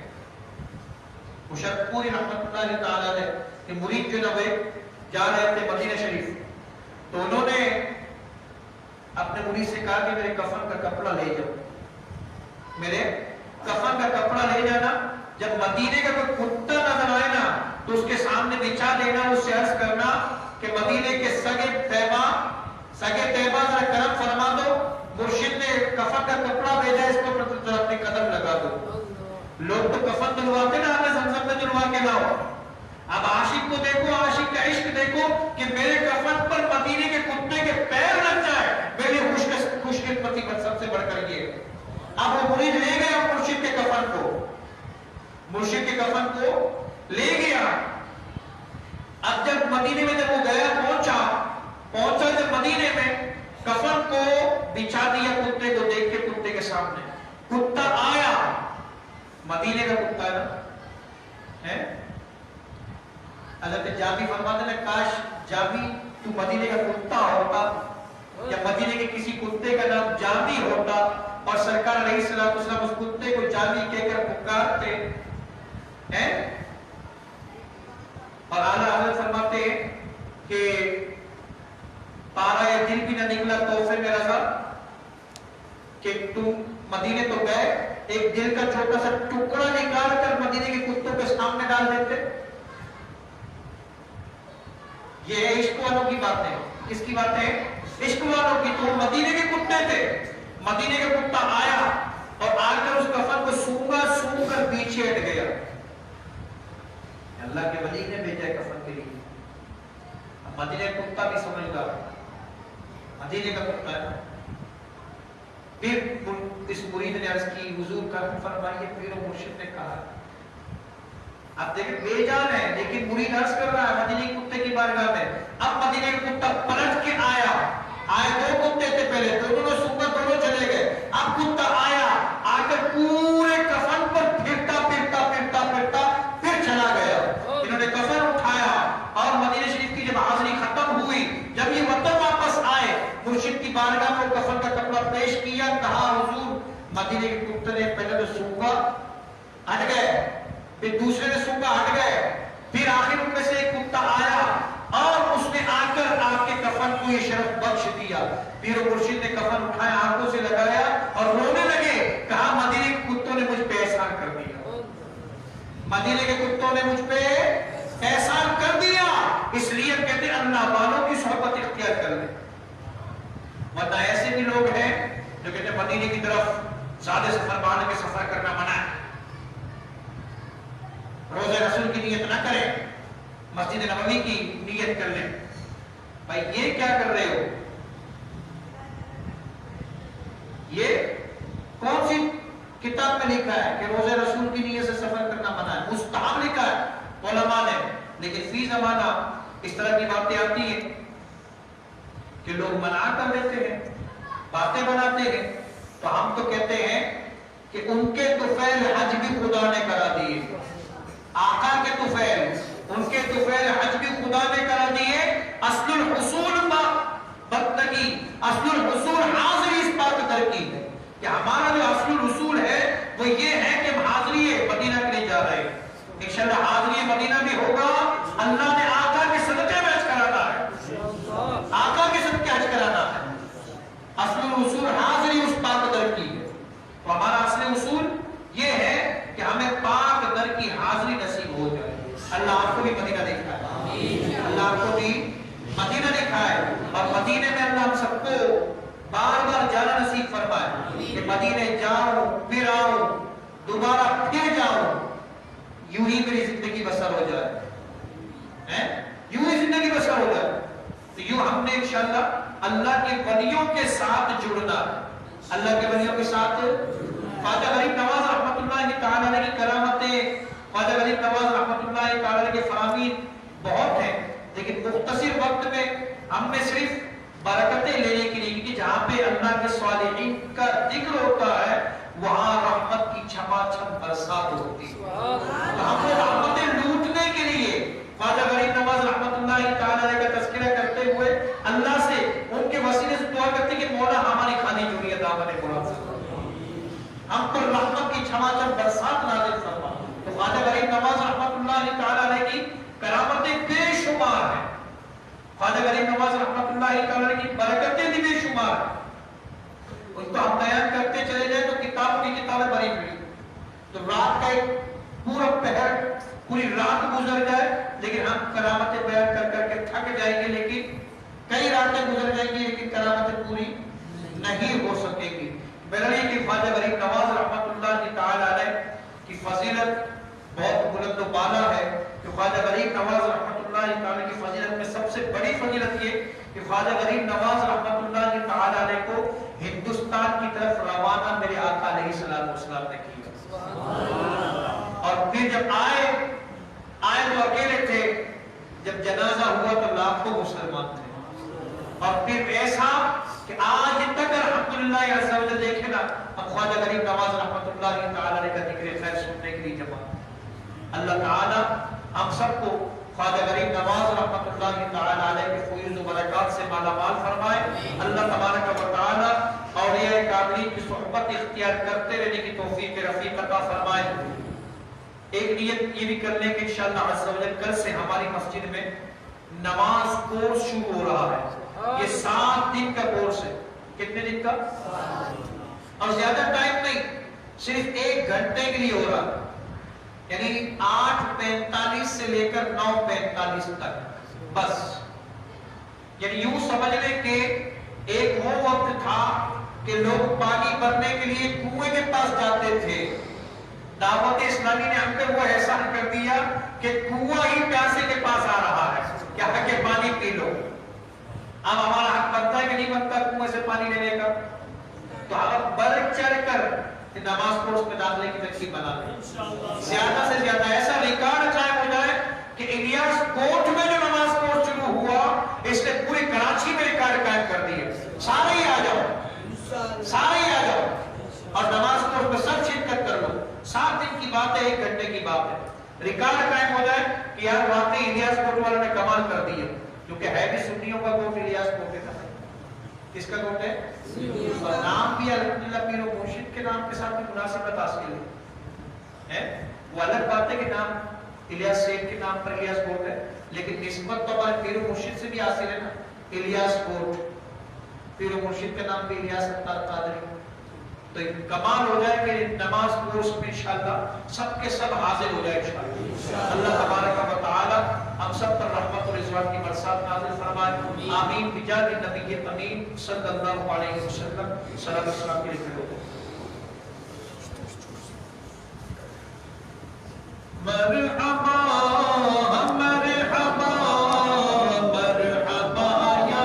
مشرف پوری رحمت اللہ تعالی علیہ کہ مرید جو نوے جا رہے تھے مدینہ شریف، تو انہوں نے اپنے مرید سے کہا کہ میرے کفن کا کپڑا لے جاؤ، میرے کفن کا کپڑا لے جانا، جب مدینے کا کوئی کتا نظر آئے نا تو اس کے سامنے بچھا دینا، اس سے عرض کرنا کہ مدینے کے سگے طیبہ ذرا کرم فرما دو، مرشد نے کفن کا کپڑا بھیجا، اس کو ذرا اپنے قدم لگا دو۔ لوگ تو کفن دلواتے نا ہمیں زمزم میں دلوا کے لاؤ، اب عاشق کو دیکھو، عاشق کا عشق دیکھو کہ میرے کفن پر مدینے کے کتے کے پیر لگ جائے، میری خوش قسمتی پر سب سے بڑھ کر یہ۔ اب وہ مرید لے گیا مرشد کے کفن کو، مرشد کے کفن کو لے گیا۔ اب جب مدینے میں جب وہ گیا پہنچا جب مدینے میں، کفن کو بچھا دیا کتے کو دیکھ کے، کتے کے سامنے کتا آیا، مدینے کا کتا ہے نا، حضرت جابر فرماتے ہیں کاش جابر تو مدینے کا کتا ہوتا یا مدینے کے کسی کتے کا نام جابر ہوتا اور سرکار علیہ السلام اس کتے کو جابر کہہ کر پکارتے ہیں۔ اور اعلیٰ حضرت فرماتے ہیں کہ پارا یا دل بھی نہ نکلا توفے میں رضا کہ تم مدینے تو گئے، ایک دل کا چھوٹا سا ٹکڑا نکال کر مدینے کے کتوں کے سامنے ڈال دیتے۔ یہ ہے عشق والوں کی باتیں۔ کس کی باتیں؟ عشق والوں کی۔ تو مدینے کے کتے تھے، مدینے کا کتا آیا اور آ کر اس کفن کو سونگ کر پیچھے ہٹ گیا۔ اللہ کے ولی نے بھیجا ہے کفن کے لیے۔ اب مدینے کا کتا بھی سمجھدار، مدینے کا کتا ہے۔ پھر اس مرید نے عرض کی حضور کا فرمائیے، پھر مرشد نے کہا، آپ دیکھیں بے جان ہے لیکن مرید عرض کر رہا ہے مدینے کے کتے کی بارگاہ میں۔ اب مدینے کا کتا پلٹ کے آیا، آئے دو کتے تھے پہلے، دونوں نے سونگا، دونوں چلے گئے۔ اب کتا آیا، آ کر پورے کفن پر پھرتا پھر چلا گیا۔ مدینے کے کتے نے پہلے تو سونگا ہٹ گئے، پھر دوسرے نے سونگا ہٹ گئے، پھر آخر ان میں سے ایک کتا آیا اور اس نے آ کر آپ کے کفن کو یہ شرف بخش دیا۔ پیر و مرشد نے کفن اٹھایا، آنکھوں سے لگایا اور رونے لگے، کہا مدینے کے کتوں نے مجھ پہ احسان کر دیا، مدینے کے کتوں نے مجھ پہ احسان کر دیا، اس لیے کہتے ہیں اللہ والوں کی صحبت اختیار کر لیں۔ ورنہ ایسے بھی لوگ ہیں جو کہتے ہیں مدینے کی طرف زیادہ سفر بان کے سفر کرنا منع ہے، روزہ رسول کی نیت نہ کریں، مسجد نبوی کی نیت کر لیں۔ بھائی یہ کیا کر رہے ہو؟ یہ کون سی کتاب میں لکھا ہے کہ روزہ رسول کی نیت سے سفر کرنا منع ہے؟ مستحب لکھا ہے علماء نے، لیکن فی زمانہ اس طرح کی باتیں آتی ہیں کہ لوگ منع کر لیتے ہیں، باتیں بناتے ہیں، تو ہم تو کہتے ہیں کہ ان کے طفیل حج بھی خدا نے کرا دیے، آقا کے طفیل، ان کے طفیل حج بھی خدا نے کرا دیے۔ اصل الحصول بندگی، اصل الحصول حاضری اس بات در کی ہے کہ ہمارا جو اصل الحصول ہے وہ یہ ہے کہ ہم حاضری مدینہ کے لیے جا رہے ہیں، انشاءاللہ حاضری مدینہ بھی ہوگا، اللہ نے آقا کے صدقے میں حج کرانا ہے، آقا کے صدقے حج کرانا ہے، اصل الحصول حاضری اس پاک در کی ہے۔ تو ہمارا اصل اصول یہ ہے کہ ہمیں پاک در کی حاضری نصیب ہو جائے۔ اللہ آپ کو بھی مدینہ دیکھا ہے، اللہ آپ کو بھی مدینہ دیکھا ہے، اور مدینے میں اللہ ہم سب کو بار بار جانا نصیب فرمائے کہ مدینے جاؤ پھر آؤ دوبارہ پھر جاؤ، یوں ہی میری زندگی بسر ہو جائے، یوں ہی زندگی بسر ہو جائے۔ تو یوں ہم نے انشاءاللہ اللہ کے ولیوں کے ساتھ جڑنا ہے، اللہ کے ولیوں کے ساتھ۔ خواجہ غریب نواز رحمۃ اللہ تعالی علیہ کی کرامتیں، خواجہ غریب نواز رحمۃ اللہ تعالی علیہ کے فرامین بہت ہیں، لیکن مختصر وقت میں ہم نے صرف برکتیں لینے کے لیے، کیونکہ جہاں پہ اللہ کے صالحین کا ذکر ہوتا ہے وہاں رحمت کی چھما چھم برسات ہوتی ہے، تو ہم کو رحمتیں لوٹنے کے لیے خواجہ غریب نواز رحمۃ اللہ تعالی علیہ کا تذکرہ کرتے ہوئے اللہ سے ان کے وسیلے سے دعا کرتے کہ مولا ہماری خانی جوڑی دامن مراد سے ہم پر رحمت کی چھما چھم برسات نازل فرما۔ تو خواجہ غریب نواز رحمۃ اللہ تعالی علیہ کی کرامتیں بے شمار ہیں، خواجہ غریب نواز رحمۃ اللہ تعالی علیہ کی برکتیں بھی بے شمار ہیں، ان کو ہم بیان کرتے چلے جائیں تو کتاب کی کتابیں بھری ہوئی، تو رات کا ایک پورا پہر پوری رات گزر جائے لیکن ہم کرامتیں بیان کر کر کے تھک جائیں گے، لیکن کئی راتیں گزر جائیں گی لیکن کرامتیں پوری نہیں ہو سکے گی۔ بہرحال کہ خواجہ غریب نواز رحمۃ اللہ تعالی علیہ کی فضیلت بہت بلند و بالا ہے، کہ خواجہ غریب نواز رحمۃ اللہ تعالی کی فضیلت میں سب سے بڑی فضیلت یہ کہ خواجہ غریب نواز رحمۃ اللہ تعالی علیہ کو ہندوستان کی طرف روانہ میرے آقا علیہ السلام نے کیا، اور پھر جب آئے تو اکیلے تھے، جب جنازہ ہوا تو لاکھوں مسلمان تھے، اور پھر ایسا کہ آج تک الحمدللہ عز و جل دیکھے نا ہم خواجہ غریب نواز رحمۃ اللہ تعالی علیہ کا ذکر خیر سننے کے لیے جمع۔ اللہ تعالی ہم سب کو خواجہ غریب نواز رحمۃ اللہ تعالی علیہ کے فیض و برکات سے مالا مال فرمائے۔ اللہ تبارک و تعالی اولیاء کاملین کی صحبت اختیار کرتے رہنے کی توفیق رفیق عطا فرمائے۔ ایک نیت یہ بھی کر لیں کہ انشاءاللہ عز و جل کل سے ہماری مسجد میں نماز کورس شروع ہو رہا ہے، یہ 7 دن کا کورس ہے۔ کتنے دن کا؟ اور زیادہ ٹائم نہیں، صرف 1 گھنٹے کے لیے ہو رہا ہے، یعنی 8:45 سے لے کر 9:45 تک بس۔ یعنی یوں سمجھ لیں کہ ایک وہ وقت تھا کہ لوگ پانی بھرنے کے لیے کنویں کے پاس جاتے تھے، دعوت اسلامی نے ہم پہ وہ احسان کر دیا کہ کنواں ہی پیاسے کے پاس آ رہا ہے، کیا کہ پانی پی لو۔ اب ہمارا حق بنتا ہے کہ نہیں بنتا کنویں سے پانی لینے کا؟ تو اب بڑھ چڑھ کر نماز کورس میں داخلے کی ترکیب بنا لیں، زیادہ سے زیادہ ایسا ریکارڈ قائم ہو جائے کہ الیاس کوٹ میں جو نماز کورس شروع ہوا اس نے پوری کراچی میں ریکارڈ قائم کر دیے، سارے ہی آ جاؤ، سارے ہی آ جاؤ اور نماز کورس میں سب شرکت کر لو۔ 7 دن کی بات ہے، 1 گھنٹے کی بات ہے، ریکارڈ قائم ہو جائے کہ یار واقعی الیاس کوٹ والوں نے کمال کر دیا، کیونکہ ہے بھی سنیوں کا کوٹ الیاس کوٹ کا، کس کا گوٹ ہے؟ اور نام بھی الحمدللہ پیر و مرشد کے نام کے ساتھ بھی مناسبت حاصل ہے. وہ الگ بات ہے کہ نام الیاس سیخ کے نام پر الیاس گوٹ ہے، لیکن نسبت تو ہمارے پیر و مرشد سے بھی حاصل ہے نا، الیاس گوٹ. پیر و مرشد کا نام بھی الیاس اتار قادری. تو کمال ہو جائے کہ نماز کورس میں انشاءاللہ سب کے سب حاضر ہو جائے انشاءاللہ. اللہ تبارک و تعالی ہم سب پر رحمت و رضوان کی برسات نازل فرمائے. آمین بجاہ نبی امین صلی اللہ علیہ وسلم. صلاۃ و سلام کے لیے کھڑے ہو. مرحبا مرحبا مرحبا یا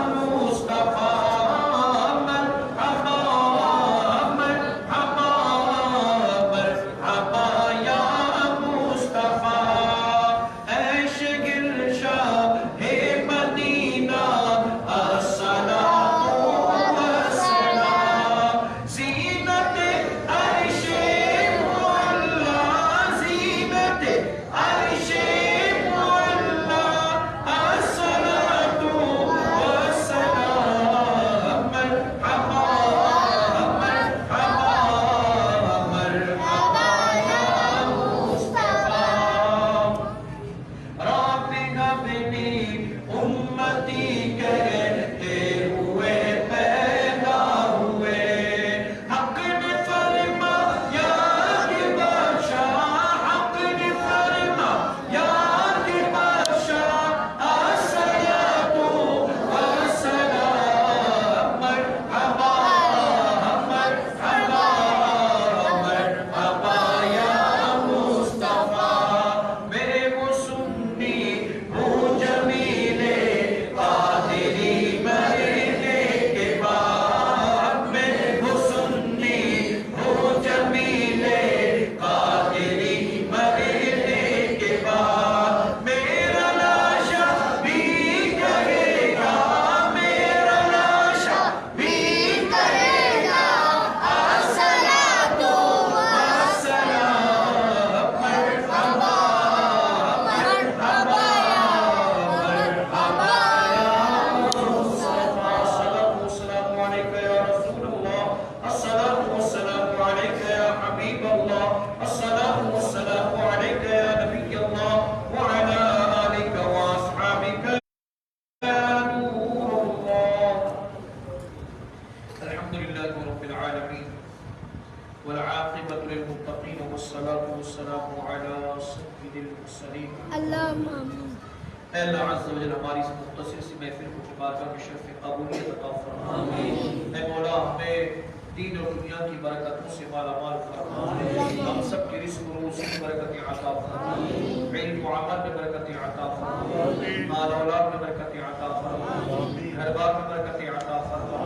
مصطفیٰ، مرحبا مرحبا مرحبا یا مصطفیٰ. عیش گلشاہ مدینہ الصلاۃ والسلام، زینت عرش مولا، زینت عرش مولا، الصلاۃ والسلام. مرحبا مرحبا مرحبا یا مصطفیٰ. رب ابنی امتی کہتے ہوئے پیدا ہوئے، حق نے فرمایا کہ بادشاہ، حق نے فرمایا کہ بادشاہ، الصلاۃ والسلام. مرحبا مرحبا مرحبا یا مصطفیٰ. میرے وہ سنی وہ جمیلے قادری مرنے کے بعد، میرے وہ سنی وہ جمیلے قادری مرنے کے بعد، میرا لاشا بھی کرے گا، میرا لاشا بھی کرے گا، الصلاۃ والسلام. مرحبا مرحبا مرحبا یا مصطفیٰ. الصلاۃ والسلام علیک یا رسول اللہ، الصلاۃ والسلام علیک یا حبیب اللہ، الصلاۃ والسلام علیک یا نبی اللہ، وعلی آلک واصحابک یا نور اللہ. الحمد للہ رب العالمین والعاقبۃ للمتقین والصلاۃ والسلام علی سید المرسلین. اللہم آمین. اے اللہ عز و جل ہماری اس مختصر سی محفل کو بارگاہ میں شرف قبولیت عطا فرما. اے مولا ہمیں دین اور دنیا کی برکتوں سے مالا مال فرما. ہم سب کے رزق و روزی کی برکتیں عطا فرما، علم و عمل میں برکتیں عطا فرما، مال اولاد میں برکتیں عطا فرما، گھر بار میں برکتیں عطا فرما،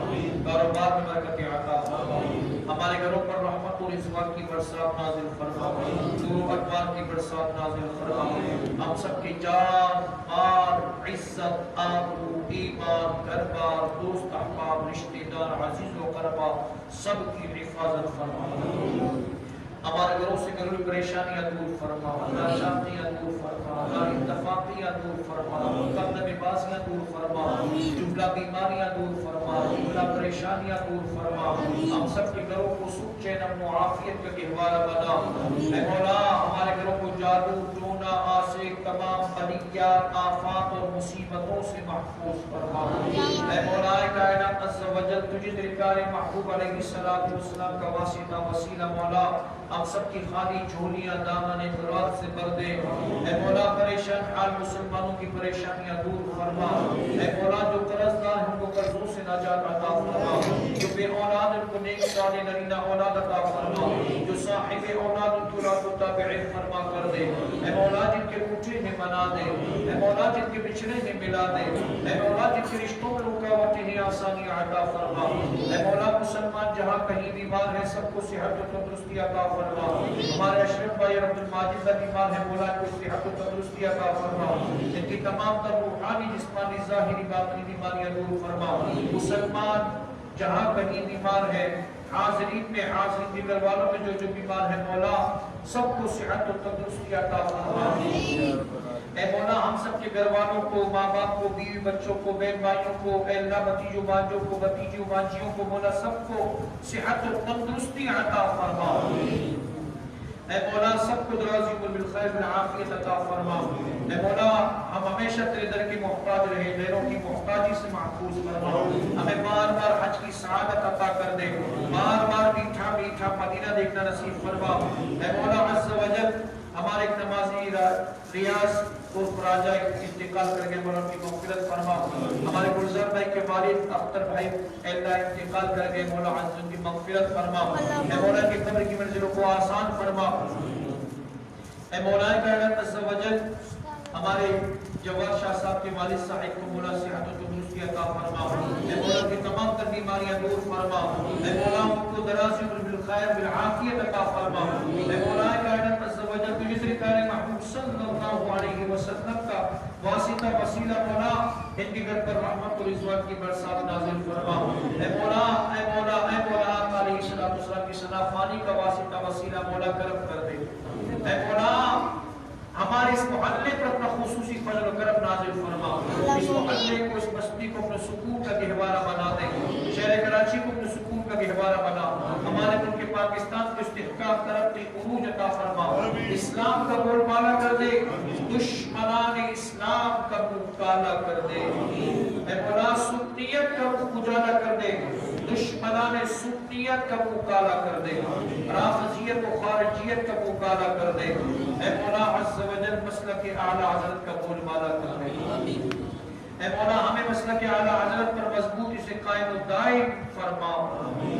کاروبار میں برکتیں عطا فرما. ہمارے گھروں پر رحمت و رضوان کی برسات نازل فرما، نور و انوار کی برسات نازل فرما. ہم سب کی جان، مال، عزت، آبرو، ایمان، گھر بار، دوست احباب، رشتہ دار، عزیز و قربا سب کی حفاظت فرما. ہمارے گھروں سے گھریلو پریشانیاں دور فرما، ناشادیاں دور فرما، اتفاقیاں دور فرما، مقدمے بازیاں دور فرما، جملہ بیماریاں دور فرما، جملہ پریشانیاں دور فرما. ہم سب کے گھروں کو سکھ چین امن و عافیت کا گہوارہ بنا. اے مولا ہمارے گھروں کو جادو، ٹونا، آسے، تمام بلیات، آفات اور مصیبتوں سے محفوظ فرما. اے مولا کائنات عز و جل تجھے تیرے پیارے محبوب علیہ السلام کا واسطہ وسیلہ مولا ہم سب کی خالی جھولیاں دامن مراد سے بھر دے. اے مولا پریشان حال مسلمانوں کی پریشانیاں دور فرما. اے مولا جو قرض دار ہیں ان کو قرضوں سے نجات عطا فرما، جو بے اولاد ان کو نیک صالح نرینہ اولاد عطا فرما، جو صاحب اولاد ان کو رات و تابعین فرما کر دے. اے مولا جن کے روٹے ہیں منا دے، اے مولا جن کے بچھڑے ہیں ملا دے، اے مولا جن کے رشتوں میں رکاوٹیں ہیں آسانی عطا فرما. اے مولا مسلمان جہاں کہیں بیمار ہے سب کو صحت و تندرستی عطا فرما. ہمارے اشرف بھائی عبد الماجد کا بیمار ہے مولا کو صحت و تندرستی عطا فرما. ان کی تمام تر روحانی جسمانی ظاہری باطنی بیماریاں دور فرما. مسلمان جہاں کہیں بیمار ہے، حاضرین میں حاضرین دیگر والوں میں جو بیمار ہے مولا سب کو صحت و تندرستی عطا فرما. اے مولا ہم سب کے گھر والوں کو، ماں باپ کو، بیوی بچوں کو، بہن بھائیوں کو، اے اللہ بھتیجوں بھانجوں کو، بھتیجوں بھانجیوں کو مولا سب کو صحت و تندرستی عطا فرما۔ اے مولا سب کو درازی بالخیر بالعافیت عطا فرما۔ اے مولا ہم ہمیشہ تیرے در کی محتاج رہے، غیروں کی محتاجی سے محفوظ فرما۔ ہمیں بار بار حج کی سعادت عطا کر دے، بار بار میٹھا میٹھا مدینہ دیکھنا نصیب فرما۔ اے مولا عز و جل ہمارے ایک نمازی ریاض اور راجہ انتقال کر گئے، مولا ان کی مغفرت فرما۔ ہمارے گلزار بھائی کے والد اختر بھائی اے اللہ انتقال کر گئے، مولا عز ان کی مغفرت فرما۔ اے مولا کی قبر کی منزلوں کو آسان فرما۔ اے مولا کائنات عز و جل ہمارے جواد شاہ صاحب کے والد صاحب کو مولا صحت و تندرستی عطا فرما۔ اے مولا کی تمام تر بیماریاں دور فرما۔ اے مولا ان کو دراز عمر بالخیر بالعافیت عطا فرما۔ اے مولا کائنات عز و جل تجھے تیرے پیارے محبوب صلی اللہ علیہ وسلم کا واسطہ وسیلہ مولا ان کے گھر پر رحمت و رضوان کی برسات نازل فرما۔ اے مولا اے مولا اے مولا آپ علیہ السلام کی ثنا خوانی کا واسطہ وسیلہ مولا کرم کر دے۔ اے مولا ہمارے اس محلے پر اپنا خصوصی فضل و کرم نازل فرما۔ اس محلے کو، اس بستی کو اپنے سکون کا گہوارہ بنا دے، شہر کراچی کو اپنے سکون کا گہوارہ بنا، ہمارے ملک پاکستان کو استحکام ترقی عروج عطا فرما، اسلام کا بول بالا کر دے، دشمنان اسلام کا منہ کالا کر دے۔ اے مولا سنیت کا منہ اجالا کر دے، دشمنان سنیت کا منہ کالا کر دے، رافضیت و خارجیت کا منہ کالا کر دے۔ اے مولا عز و جل مسلک اعلی حضرت کا بول بالا کر دے۔ اے مولا ہمیں مسلک اعلی حضرت پر مضبوطی سے قائم و دائم فرما۔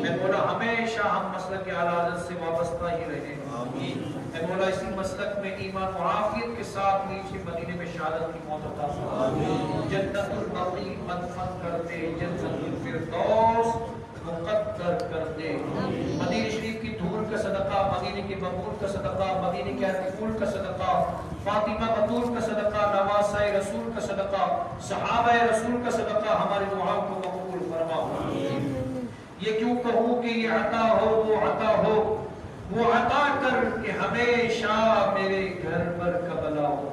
اے مولا ہمیشہ ہم مسلک اعلی حضرت سے وابستہ ہی رہیں۔ اے مولا اسی مسلک میں ایمان و عافیت کے ساتھ نیچے مدینے میں شہادت کی موت عطا فرما۔ جنت البقیع مدفن کر دے، جنت الفردوس مقدر کر دے۔ مدینہ شریف کی دھول کا صدقہ، مدینے کے مقبول کا صدقہ، مدینے کے پھول کا صدقہ، فاطمہ بطول کا صدقہ، نواسہ رسول کا صدقہ، صحابہ رسول کا صدقہ ہماری دعاؤں کو مقبول فرما۔ یہ کیوں کہوں کہ یہ عطا ہو وہ عطا ہو، وہ عطا کر کہ ہمیشہ میرے گھر پر قبلہ ہو۔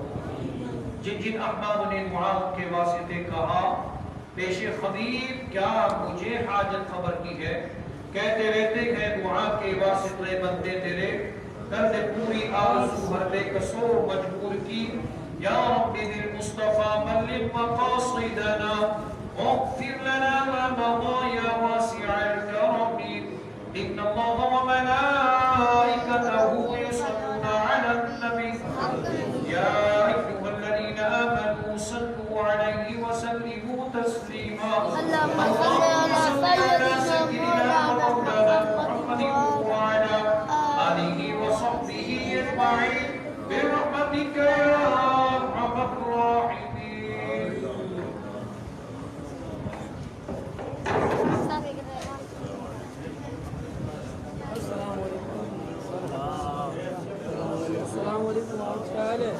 جن جن احباب نے دعاؤں کے واسطے کہا پیش خبیب کیا مجھے حاجت خبر کی ہے، کہتے رہتے ہیں دعا کے واسطے بندے تیرے، کر دے پوری آرزو ہر بے کسو مجبور کی۔ یا رب بالمصطفیٰ بلغ مقاصدنا واغفر لنا ما مضى يا واسع الكرم، ان الله وملائكته يصلون على النبي يا ايها الذين امنوا صلوا عليه وسلموا تسليما۔ اللهم صل على سيدنا مولانا محمد وعلى آله وصحبه أجمعين برحمتك يا أرحم الراحمين۔ السلام علیکم، کیا حال ہے؟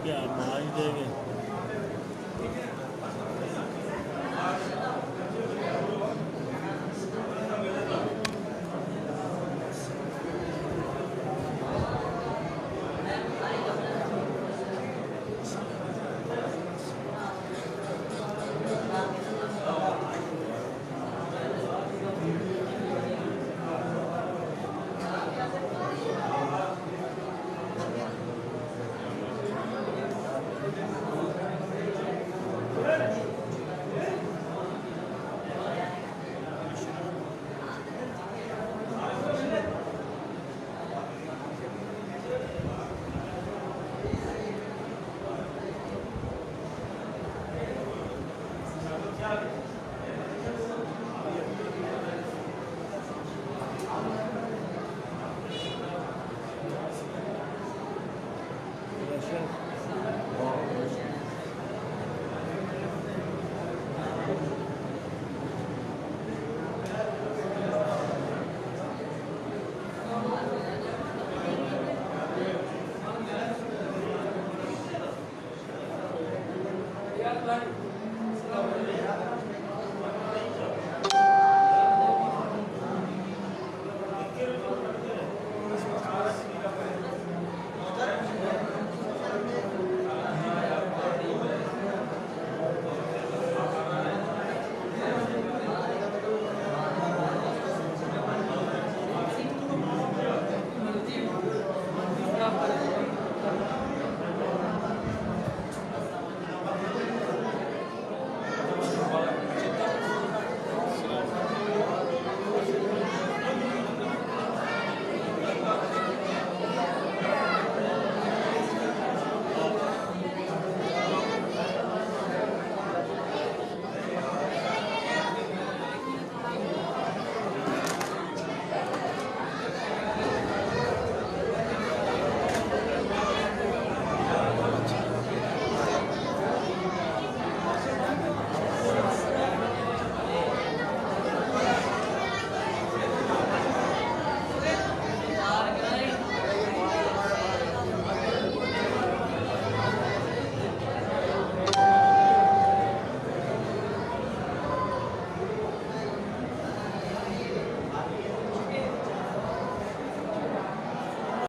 کیا مائی دے گے؟ لائی